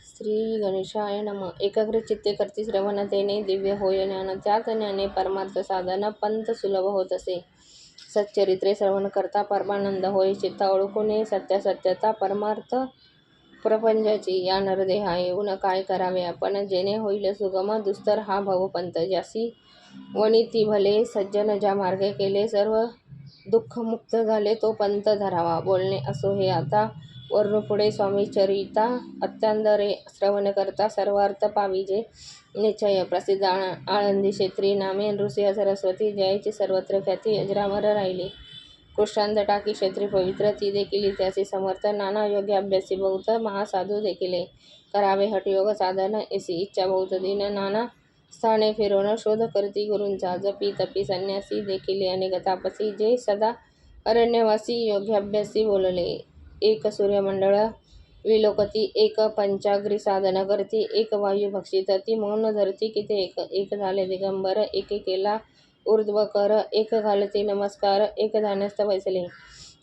श्री गणेशाय नमः. एकाग्र चित्ते करती श्रवण तेने दिव्य होय ज्ञान. त्यात ज्ञाने परमार्थ साधन पंथ सुलभ होत असे. सच्चरित्रे श्रवण करता परमानंद होय. चित्त ओळखून सत्यासत्यता परमार्थ प्रपंचाची. या नरदेहा येऊन काय करावे आपण जेणे होईल सुगम दुस्तर हा भवपंथ. ज्यासी वनिती भले सज्जन ज्या मार्गे केले सर्व दुःख मुक्त झाले तो पंथ धरावा. बोलणे असो हे आता वरून पुढे स्वामी चरिता अत्यांदरे श्रवण करता सर्वार्थ पाविजे निश्चय. प्रसिद्ध आळंदी क्षेत्री नामे नृसिंह सरस्वती. जयाची सर्वत्र ख्याती अजरामर राहिली. कृष्णांत टाकी क्षेत्री पवित्र ती देखील त्याचे समर्थ. नाना योग्य अभ्यासी बहुत महासाधू देखिले. करावे हठयोग साधन ऐसी इच्छा बहुत दिन. नाना स्थाने फिरून शोध करती गुरूंचा. जपी तपी संन्यासी देखिले अनेक तापसी. जे सदा अरण्यवासी योग्याभ्यासी बोलले. एक सूर्यमंडळ विलोकती. एक पंचाग्री साधन करती. एक वायू भक्षितती. मौन धरती किती एक झाले दिगंबर. एक केला ऊर्ध्वकर. एक घालती नमस्कार. एक ध्यानस्थ बैसले.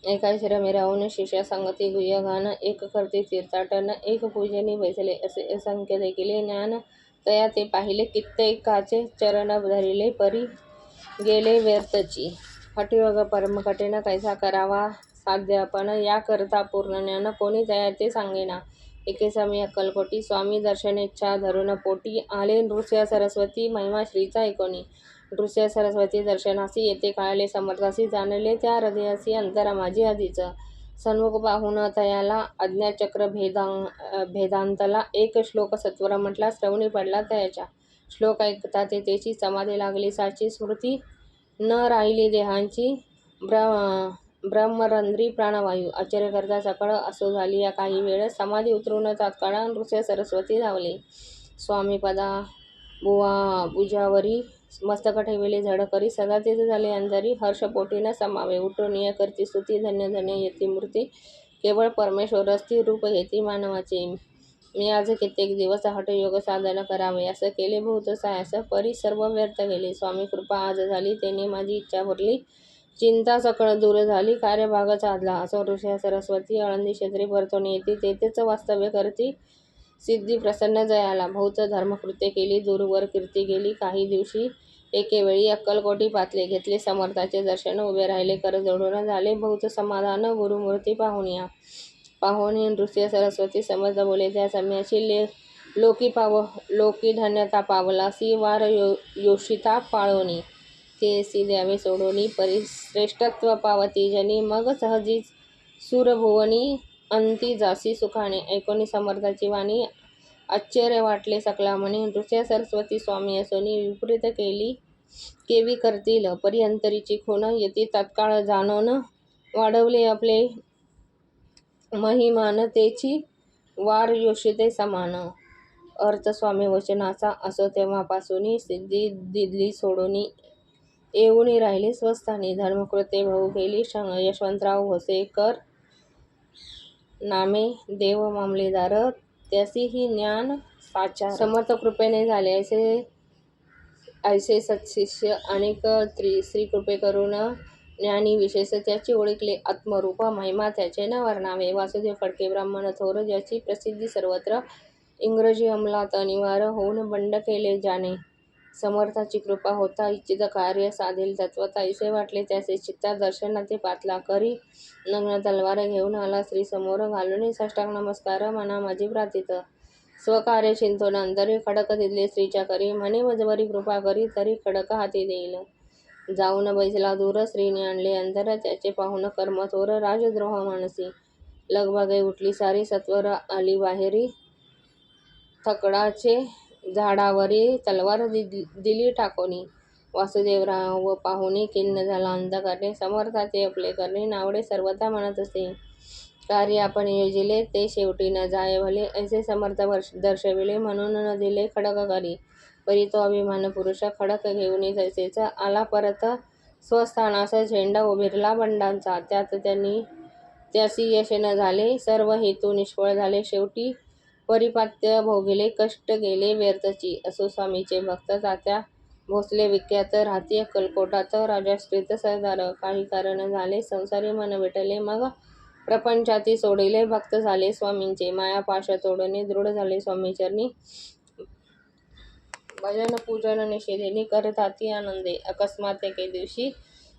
एका श्रमे राहून शिष्य संगती गुह्यगान. एक करती तीर्थाटन. एक पूजनी बैसले. असे असंख्य देखिले ज्ञान तया ते पाहिले. कित्येकाचे चरण धरिले परी गेले व्यर्थची. हठयोग परम कठीण कैसा करावा साध्य आपण. या करता पूर्ण ज्ञान कोणी तया ते सांगेना. एके समी अक्कलकोटी स्वामी दर्शनेच्छा धरून पोटी. आले नृसिंह सरस्वती महिमा श्रीचा ऐकोनी. नृसिंह सरस्वती दर्शनासी येते कळाले समर्थासी. जाणले त्या हृदयासी अंतरा माझी आधीच. सन्मुख पाहून तयाला आज्ञाचक्र भेदांतला. एक श्लोक सत्वर म्हटला श्रवणी पडला तयाच्या. श्लोक ऐकता तेची समाधी लागली साची. स्मृती न राहिली देहांची. ब्रह्मरंध्री प्राणवायू. आश्चर्य करता सकळ असो झाली या काही वेळ. समाधी उतरून तात्काळ नृसिंह सरस्वती धावले. स्वामी पदा भुजावरी मस्तक ठेविले झड करी. सदा तेच झाले अंतरी. हर्ष पोटी न समावे. उठून करती स्तुती. धन्य धन्य येती मूर्ती. केवळ परमेश्वरस्ती रूप येती मानवाचे. मी आज कित्येक दिवस हठयोग साधन करावे असं केले बहुत सायास. परी सर्व व्यर्थ गेले. स्वामी कृपा आज झाली तेने माझी इच्छा भरली. चिंता सकळ दूर झाली. कार्यभाग साधला. असो नृसिंह सरस्वती आळंदी क्षेत्री परतून येती. तेथेच वास्तव्य करती. सिद्धी प्रसन्न जयाला. बहुत धर्मकृत्ये केली. दूरवर कीर्ती गेली. काही दिवशी एकेवेळी अक्कलकोटी पातले घेतले समर्थाचे दर्शन, उभे राहिले कर जोडून, झाले बहुत समाधान गुरुमूर्ती पाहुनिया. पाहुणी नृत्य सरस्वती समर्थ बोले त्या सम्याची लोकी धन्यता पावलासी वार योषिता पाळोनी. तेसी द्यावे सोडोनी परिश्रेष्ठत्व पावती जनी, मग सहजीच सुरभुवनी अंती जासी सुखाने. ऐकोनी समर्थाची वाणी आश्चर्य वाटले सकला म्हणे, नृत्य सरस्वती स्वामी असोनी विपरीत केवी करतील पर्यंतरीची खूण. यती तत्काळ जाणोन वाढवले आपले महिमान, तेची वार योषिते समान. अर्थ स्वामी वचनाचा असो तेव्हापासूनी, सिद्धी दिली सोडूनी येऊनी राहिले स्वस्थानी. धर्मकृत्ये बहु केली यशवंतराव भोसेकर नामे, देव मामलेदार त्यासीही ज्ञान साचार. समर्थ कृपेने झाले ऐसे सत्शिष्य अनेक, श्रीकृपे करून ज्ञानी विशेष त्याची ओळखले आत्मरूप महिमा त्याचे न वर्णावे. वासुदेव फडके ब्राह्मण थोर, ज्याची प्रसिद्धी सर्वत्र, इंग्रजी अंमलात अनिवार्य होऊन बंड केले ज्याने. समर्थाची कृपा होता इच्छित कार्य साधेल तत्वता, ऐसे वाटले त्याचे चित्ता. दर्शना ते पातला करी नग्न तलवार घेऊन आला श्री समोर, घालून साष्टांग नमस्कार म्हणा माझी प्रार्थित. स्वकार्य चिंतून अंतरी खडक दिले श्रीच्या करी, म्हणे मजवरी कृपा करी तरी खडक हाती देईल. जाऊन बैसला दूर श्रीने आणले अंतर, त्याचे पाहून कर्म थोर राजद्रोह मानसी. लगबगे उठली सारी सत्वर आली बाहेरी, थकडाचे झाडावरी तलवार दिली टाकोनी. वासुदेवराव पाहुनी खिन्न झाला अंतकरणे, समर्थाचे आपले करणे नावडे सर्वथा म्हणत असे. कार्य आपण योजिले ते शेवटी न जाय भले, ऐसे समर्थ दर्शविले म्हणून न दिले खडक करी. परी तो अभिमान पुरुष खडक घेऊनी तैसेच आला परत स्वस्थानास. झेंडा उभिरला बंडांचा त्यासी यश न झाले, सर्व हेतू निष्फळ झाले शेवटी. परिपात्य भोगिले कष्ट गेले व्यर्थची. असो स्वामीचे भक्त तात्या भोसले विख्यात, राहती अक्कलकोटात राजाश्रित सरदार. काही कारण झाले संसारी मन विटले, मग प्रपंचाती सोडिले भक्त झाले स्वामींचे. मायापाश तोडणे दृढ झाले स्वामीचरणी, भजन पूजन निषेधेनी करताती आनंदे. अकस्मात एके दिवशी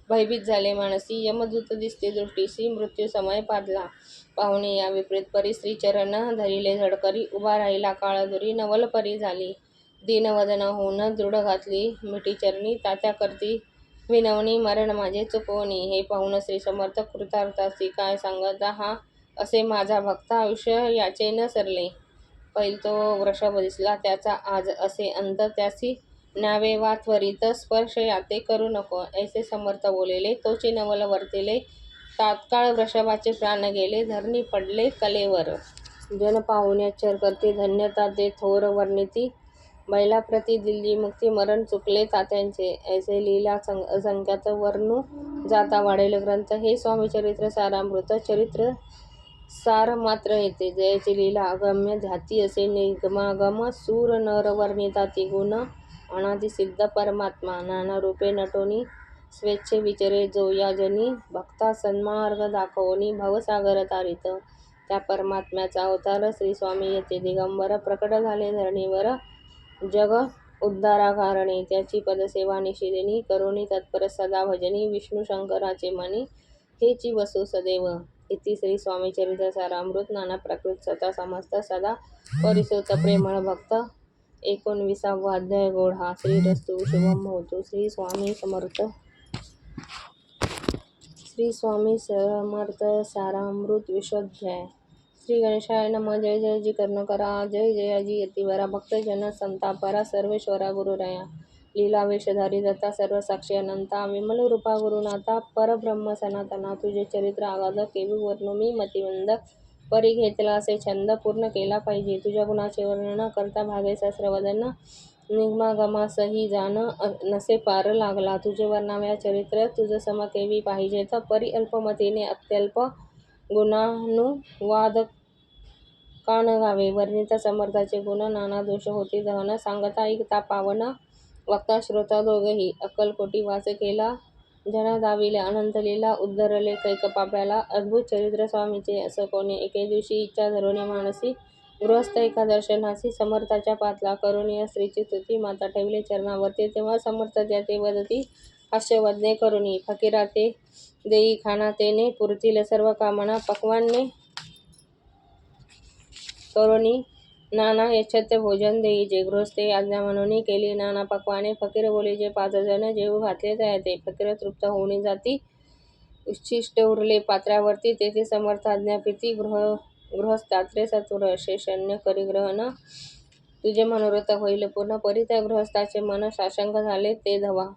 भयभीत झाले मानसी, यमदूत दिसते दृष्टीसी, मृत्यू समय पातला. पाहुणे या विपरीत परी श्रीचरण धरिले झडकरी, उभा राहिला काळदुरी नवल परी झाली. दीनवदन होऊन दृढ घातली मिठी चरणी, तात्या करती विनवणी मरण माझे चुकवणी. हे पाहून श्री समर्थ कृतार्थासी काय सांगता हा असे माझा भक्त, आयुष्य याचे न सरले. पैल तो वृषभ दिसला त्याचा आज असे अंत, त्यासी न्यावे वा त्वरित स्पर्श याते करू नको. ऐसे समर्थ बोलेले तोची नवल वर्तिले, तात्काळ वृषभाचे प्राण गेले धरणी पडले कलेवर. जन पाहुण्याचर करती धन्यता ते थोर वर्णिती, बैलाप्रती दिली मुक्ती मरण चुकले तात्यांचे. ऐसे लीला असंख्यात वर्णू जाता वाढेल ग्रंथ, हे स्वामी चरित्र सारामृत. चरित्र सार मात्र येते, जयाची लीला अगम्य ध्याती असे निगमागम. सूर नर वर्णिता ती गुण, अनादि सिद्ध परमात्मा. नाना रूपे नटोनी स्वेच्छे विचरे जो या जनी, भक्ता सन्मार्ग दाखवोनी भवसागर तारित. त्या परमात्म्याचा अवतार श्री स्वामी येते दिगंबर, प्रकट झाले धरणीवर जग उद्धाराकारणे. त्याची पदसेवा निशिदिनी, करोनी तत्पर सदा भजनी. विष्णू शंकराचे मनी, हेची वसु सदैव. इति श्री स्वामी चरित्र सारामृत. नाना प्रकृत सता समस्त सदा परिसुत प्रेमळ भक्त. 19वा अध्याय गोढा. श्रीरस्तु शुभम भवतु. श्री स्वामी समर्थ. श्री स्वामी समर्थ सारामृत विश्वाध्याय. श्री गणेशाय नमः. जय जय जी करुणाकरा, जय जयाजी यतिवरा, भक्तजन संतापरा, सर्वेश्वरा गुरुराया. लीला वेशधारी दत्ता, सर्व साक्षी अनंता, विमल रूपा गुरुनाथा, परब्रह्म सनातना. तुझे चरित्र अगाध केवी वर्णू मी मतिमंद, परी घेतला असे छंद पूर्ण केला पाहिजे. तुझ्या गुणाचे वर्णन करता भागे सहस्रवदन, निगमागमासही जाण नसे पार लागला. तुझे वर्णाव्या चरित्र तुझ सम केवी पाहिजेत, परी अल्पमतीने अत्यल्प गुणानुवाद कान गावे. वर्णिता समर्थाचे गुण, नाना दोष होती दहन, सांगता ऐकता पावन, वक्ता श्रोता दोघेही. अक्कलकोटी वास केला जना दाविले, अनंत लीला उद्धरले कैक पाप्याला. अद्भुत चरित्र स्वामीचे असं कोणी, एके दिवशी इच्छा धरून मानसी गृहस्थ एका दर्शनासी समर्थाच्या पातला करुणीय स्त्रीची स्तुती माता ठेवले चरणावरती तेव्हा समर्थ त्याते वदती हास्यवदने करुणी फकीरा ते देई खाना तेने पुरतील सर्व कामना पक्वाने करुणी नाना यच्छत भोजन देई जे गृहस्थे आज्ञा म्हणून केली नाना पक्वाने फकीर बोले जे 5 जण जेऊ घातले तयाते फकीर तृप्त होऊन जाती उच्छिष्ट उरले पात्रावरती तेथे समर्थ आज्ञापिती गृहस्थात्रे सत्वर शेषण्य करिग्रहण तुझे मनोरथ होईल पूर्ण परी त्या गृहस्थाचे मन साशंक झाले ते धवा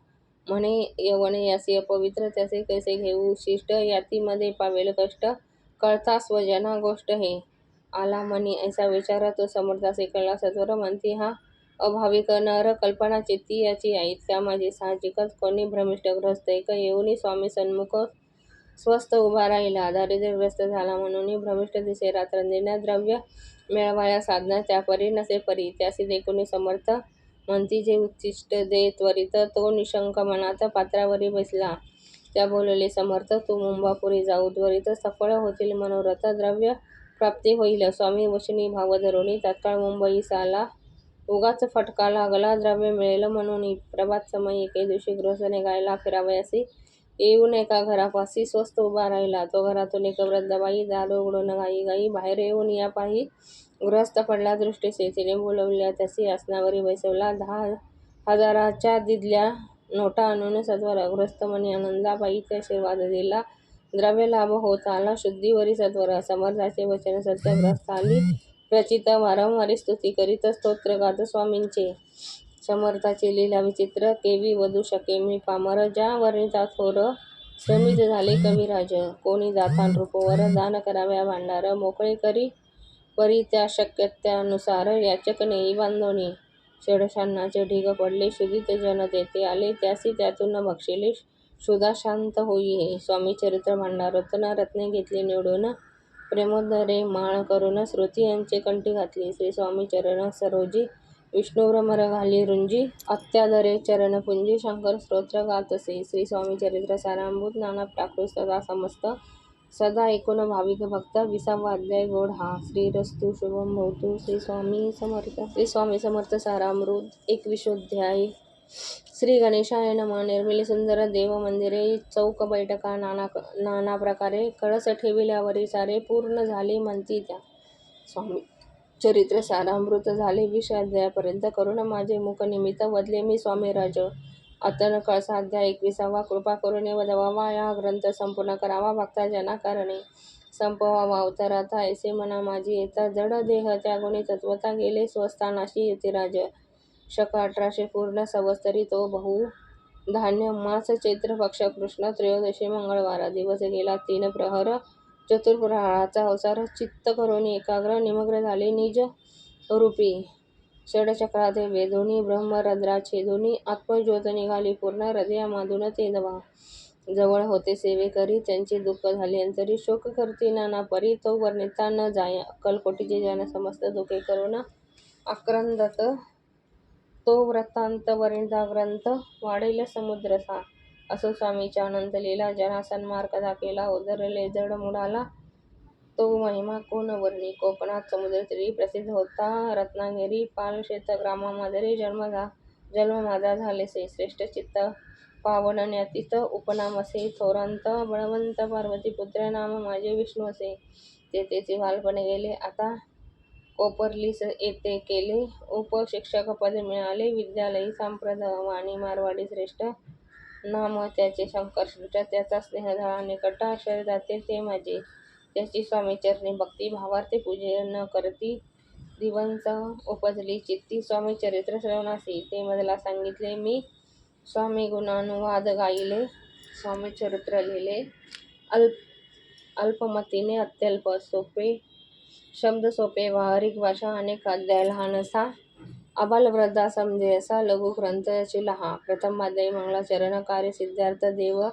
म्हणे यवने यासी अपवित्र त्याचे कैसे घेऊ उच्छिष्ट यातीमध्ये पावेल कष्ट कळता स्वजना गोष्ट हे आला मनी ऐसा विचार तो समर्थासे कळला सत्वर म्हणती हा अभाविक नर कल्पना चित्ती याची आई त्या माझी साहजिकच कोणी भ्रमिष्ट ग्रस्त एक येऊनी स्वामी सन्मुख स्वस्थ उभा राहिला दारिद्र्यग्रस्त झाला म्हणून भ्रमिष्ट दिसे रात्रंदिना द्रव्य मिळवाया साधना त्या परी नसे परी त्यासी देखुनी समर्थ म्हणती जे उच्चिष्ट दे त्वरित तो निशंक मनात पात्रावरी बसला त्या बोलले समर्थ तू मुंबापुरी जाऊ त्वरित सफळ होतील मनोरथ द्रव्य प्राप्ती होईल स्वामी वचनी भाव धरुणी तात्काळ मुंबईस आला उगाच फटका लागला द्रव्य मिळेल म्हणून प्रभात समय एके दिवशी गृहस्थने गायला फिरावयासी येऊन एका घरापाशी स्वस्त उभा राहिला तो घरातून एक वृद्धबाई दार उघडून घाई घाई बाहेर येऊन या पाही गृहस्थ पडला दृष्टीसे तिने बोलवल्या त्यासी आसनावरी बैसवला 10,000च्या दिदल्या नोटा आणून सत्वर गृहस्थ मनी आनंदाबाईचे आशीर्वाद दिला द्रव्य लाभ होत आला शुद्धीवरी सत्वर समर्थाचे वचन सत्य ग्रस्त आली प्रचित वारंवारी स्तुती करीत स्तोत्र गात स्वामींचे समर्थाची लीला विचित्र केवी वधू शके मी पामर ज्या वर्णिता थोर श्रमित झाले कविराज कोणी दातान रूपवर दान कराव्या भांडार मोकळे करी परी त्या शक्यत्यानुसार याचक नेई बांधोनी षडशान्नाचे ढीग पडले शुदित जन तेथे आले त्यासी त्यातून भक्षिले क्षुधा शांत होई हे स्वामी चरित्र भांडार रत्ने घेतली निवडून प्रेमोदरे माळ करून श्रुती यांचे कंठी घातली श्री स्वामी चरण सरोजी विष्णू भ्रमर घाली रुंजी अत्यादरे चरणपुंजी शंकर स्तोत्र गातसे श्री स्वामी चरित्र सारामृत नाना प्राकृत समस्त सदा ऐकून भाविक भक्त 20वा अध्याय गोड हा श्रीरस्तु शुभम भवतु श्री स्वामी समर्थ सारामृत 21वाध्याय श्री गणेशाय नमः निर्मिली सुंदर देव मंदिरे चौक बैठका नाना प्रकारे कळस ठेविल्यावरी सारे पूर्ण झाले म्हणती त्या स्वामी चरित्र सारामृत झाले 20 अध्यायापर्यंत करून माझे मुख निमित्त वदले मी स्वामीराज अतन कळसाध्याय 21वा कृपा करून वदवावा या ग्रंथ संपूर्ण करावा भक्ता जना कारणे संपवावा अवतारात ऐसे मना माझी येता जड देह त्यागुणी तत्वता गेले स्वस्थानाशी यतिराज शक 1800 पूर्ण संवत्सरी तो बहु धान्य मास चैत्र पक्ष कृष्ण त्रयोदशी मंगळवार दिवस गेला 3 प्रहर चतुर्प्रहराचा अवसार चित्त करून एकाग्र निमग्न झाले निज रूपी षडचक्रात वेदोनी ब्रह्मरद्रा छेदोनी आत्मज्योत निघाली पूर्ण हृदयामधून ते दवा जवळ होते सेवे करी त्यांचे दुःख झाले अंतरी शोक करती नाना परी तो वर्णिता न जाय अक्कलकोटीचे जन समस्त दुखे करून आक्रंदत तो वृत्तांत वर्णिता ग्रंथ वाढेल समुद्रसा असो स्वामीच्या अनंत लीला जना सन्मार्ग दाखविला उदरले जड मुडाला तो महिमा कोण वर्णी कोकणात समुद्रतीरी प्रसिद्ध होता रत्नागिरी पालशेत ग्रामामध्ये जन्म माझा झालेसे श्रेष्ठ चित्त पावन न्यातीत उपनाम असे थोरांत बळवंत पार्वतीपुत्र नाम माझे विष्णू असे तेथेचे बालपण गेले आता कोपर्लीस येथे केले उपशिक्षक पद मिळाले विद्यालयी सांप्रद वाणी मारवाडी श्रेष्ठ नाम त्याचे शंकरश्रेष्ठ त्याचा स्नेह झाला निकट शरीराते ते माझे त्याची स्वामीचरणी भक्ती भावार्थे पूजन करती दिवंच उपजली चित्ती स्वामी चरित्र श्रवणासी ते मजला सांगितले मी स्वामी गुणानुवाद गायले स्वामी चरित्र लिहिले अल्पमतीने अत्यल्प सोपे शब्द सोपे व्यावहारिक भाषा अनेक अध्याय लहानसा आबालवृद्धा समजे असा लघु ग्रंथ लहा प्रथम अध्याय मंगळाचरण कार्य सिद्धार्थ देव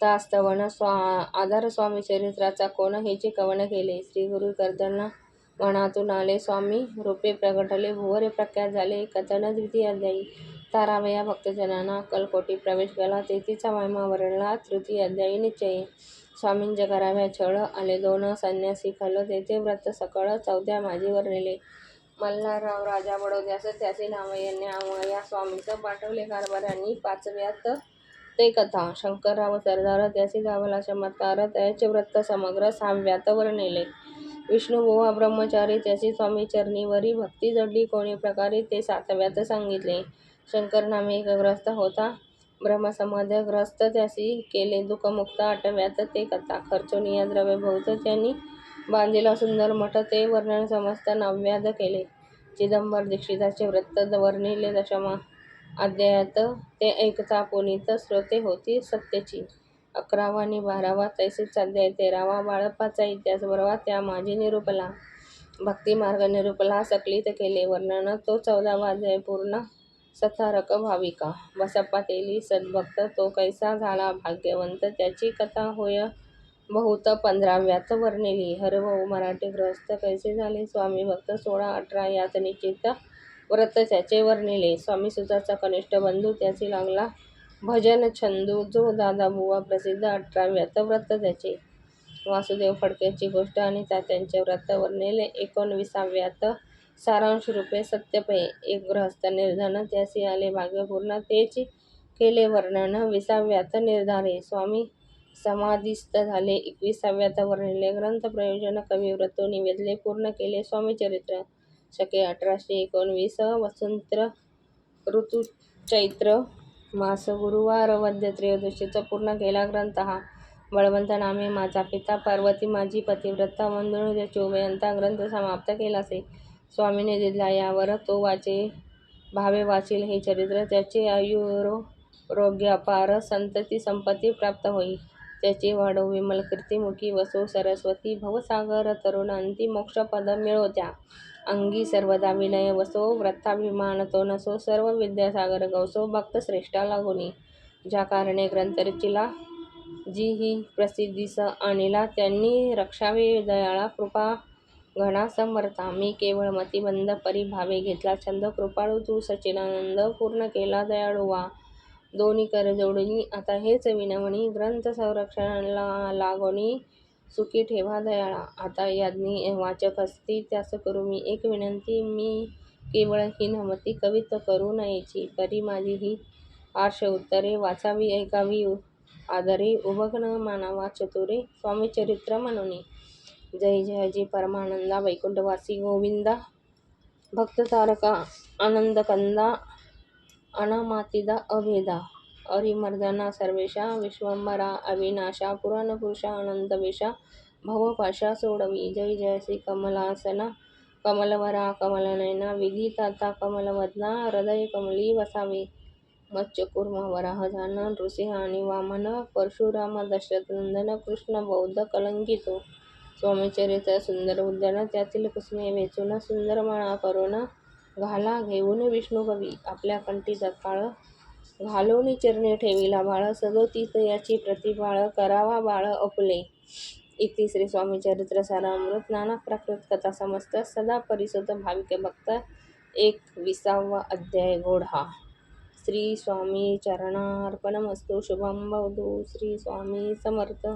तास्तवन आधार स्वामी चरित्राचा कोण हेचे कवन केले श्री गुरु कर्दना मनातून आले स्वामी रूपे प्रगटले भुवरे प्रख्यात झाले कथन द्वितीय अध्यायी तारावया भक्तजनांना अक्कलकोटी प्रवेश केला तेथीचा महिमा वर्णला तृतीय अध्यायी निश्चय स्वामींचे कराव्या छळ आले 2 संन्यासी खल तेथे व्रत सकळ 4थ्या माझीवर नेले. मल्हारराव राजा बडोद्यास त्याचे नाव यांनी आम्हाया स्वामीस पाठवले कारभाऱ्यांनी 5व्यात ते कथा. शंकरराव सरदार त्याचे गावला चमत्कार त्याचे व्रत समग्र 6व्यात वर नेले. विष्णुबुवा ब्रह्मचारी त्याची स्वामी चरणीवरी भक्ती जडली कोणी प्रकारे ते 7व्यात सांगितले. शंकर नामे एक ग्रस्त होता ब्रह्मसमाधी ग्रस्त त्यासी केले दुःखमुक्त 8व्यात ते कथा. खर्चुनिया द्रव्य बहुत त्यांनी बांधिला सुंदर मठ ते वर्णन समस्त 9व्यात केले. चिदंबर दीक्षिताचे व्रत वर्णिले 10मा अध्यायात ते ऐकता पुनीत श्रोते होती सत्यची. 11वा नि 12वा तैसेच अध्याय. 13वा बाळप्पाचा इतिहास बरावा त्या माझी निरूपला. भक्तिमार्ग निरूपला सकलित केले वर्णन तो 14वा अध्याय. पूर्ण सथारक भाविका बसप्पा तेली सद्भक्त तो कैसा झाला भाग्यवंत त्याची कथा होय बहुत 15व्यात वर्णिली. हरिभाऊ मराठे गृहस्थ कैसे झाले स्वामी भक्त 16-18 यात निश्चित व्रत त्याचे वर्णिले. स्वामी सुताचा कनिष्ठ बंधू त्याची लागला भजन छंदू जो दादाबुवा प्रसिद्ध 18व्यात व्रत त्याचे. वासुदेव फडक्याची गोष्ट आणि तात्यांचे व्रत वर्णिले 19व्यात. सारांश रूपे सत्यपये एक गृहस्थ निर्धन त्यासी आले भाग्यपूर्ण तेच केले वर्णन 20व्यात निर्धारे. स्वामी समाधीस्थ झाले 21व्यात वर्णिले. ग्रंथ प्रयोजन कवी व्रतो निवेदले पूर्ण केले स्वामीचरित्र. शके 1819 वसंत ऋतू चैत्र मास गुरुवार वद्य त्रयोदशीचा पूर्ण केला ग्रंथ हा. बळवंत नामे माझा पिता पार्वती माझी पतिव्रता वंदुळू त्याची उभयंता ग्रंथ समाप्त केलासे. स्वामीने दिला यावर तो वाचे भावे वाचील हे चरित्र त्याचे आयुरोग्य अपार संतती संपत्ती प्राप्त होई त्याची वाढो विमल कीर्ती मुखी वसो सरस्वती भवसागर तरुण अंती मोक्षपद मिळो त्या अंगी सर्वदा विनय वसो व्रताभिमान तो नसो सर्व विद्यासागर गवसो भक्त श्रेष्ठा लागुनी. ज्या कारणे ग्रंथ रचिला जी ही प्रसिद्धीस आणिला त्यांनी रक्षावे दयाळा कृपा घना समर्था. मी केवळ मतिमंद परी भावे घेतला छंद कृपाळू तू सच्चिदानंद पूर्ण केला दयाळू वा. दोन्ही कर जोडूनी आता हेच विनवणी ग्रंथ संरक्षणाला लागोनी सुखी ठेवा दयाळा. आता याज्ञी वाचक असती त्यास करू मी एक विनंती मी केवळ हीनमती कवित्व करू नयेची परी माझी ही आर्ष उत्तरे वाचावी ऐकावी आदरे उभग्न मानावा चतुरे स्वामीचरित्र म्हणूनी. जय जय जी परमानंदा वैकुंठवासी गोविंदा भक्ततारका आनंदकंदा अनामातिदा अभेदा अरिमर्दना सर्वेशा विश्वंभरा अविनाशा पुराणपुरुषा आनंदवेशा भवपाशा सोडवी. जय जय श्री कमलासना कमलवरा कमलनयना विधिताता कमलवदना हृदय कमली वसावे. मत्स्यकूर्म वराहजान नृसिंह आणि वामन परशुराम दशरथनंदन कृष्ण बौद्ध कलंकितो. स्वामीचरित्र सुंदर उद्यान त्यातील कुसुमे वेचून सुंदर माळा करून घाला घेऊन विष्णू कवी आपल्या कंठी तत्काळ घालोनी चरणी ठेविला बाळ सदोतीस याची प्रतिबाळ करावा बाळ अपुले. इति श्री स्वामीचरित्र सारामृत नाना प्राकृत कथा समस्त सदा परिसुत भाविक भक्त 21वा अध्याय गोढा. श्री स्वामी चरणार्पणमस्तु. शुभम भवतु. श्री स्वामी समर्थ.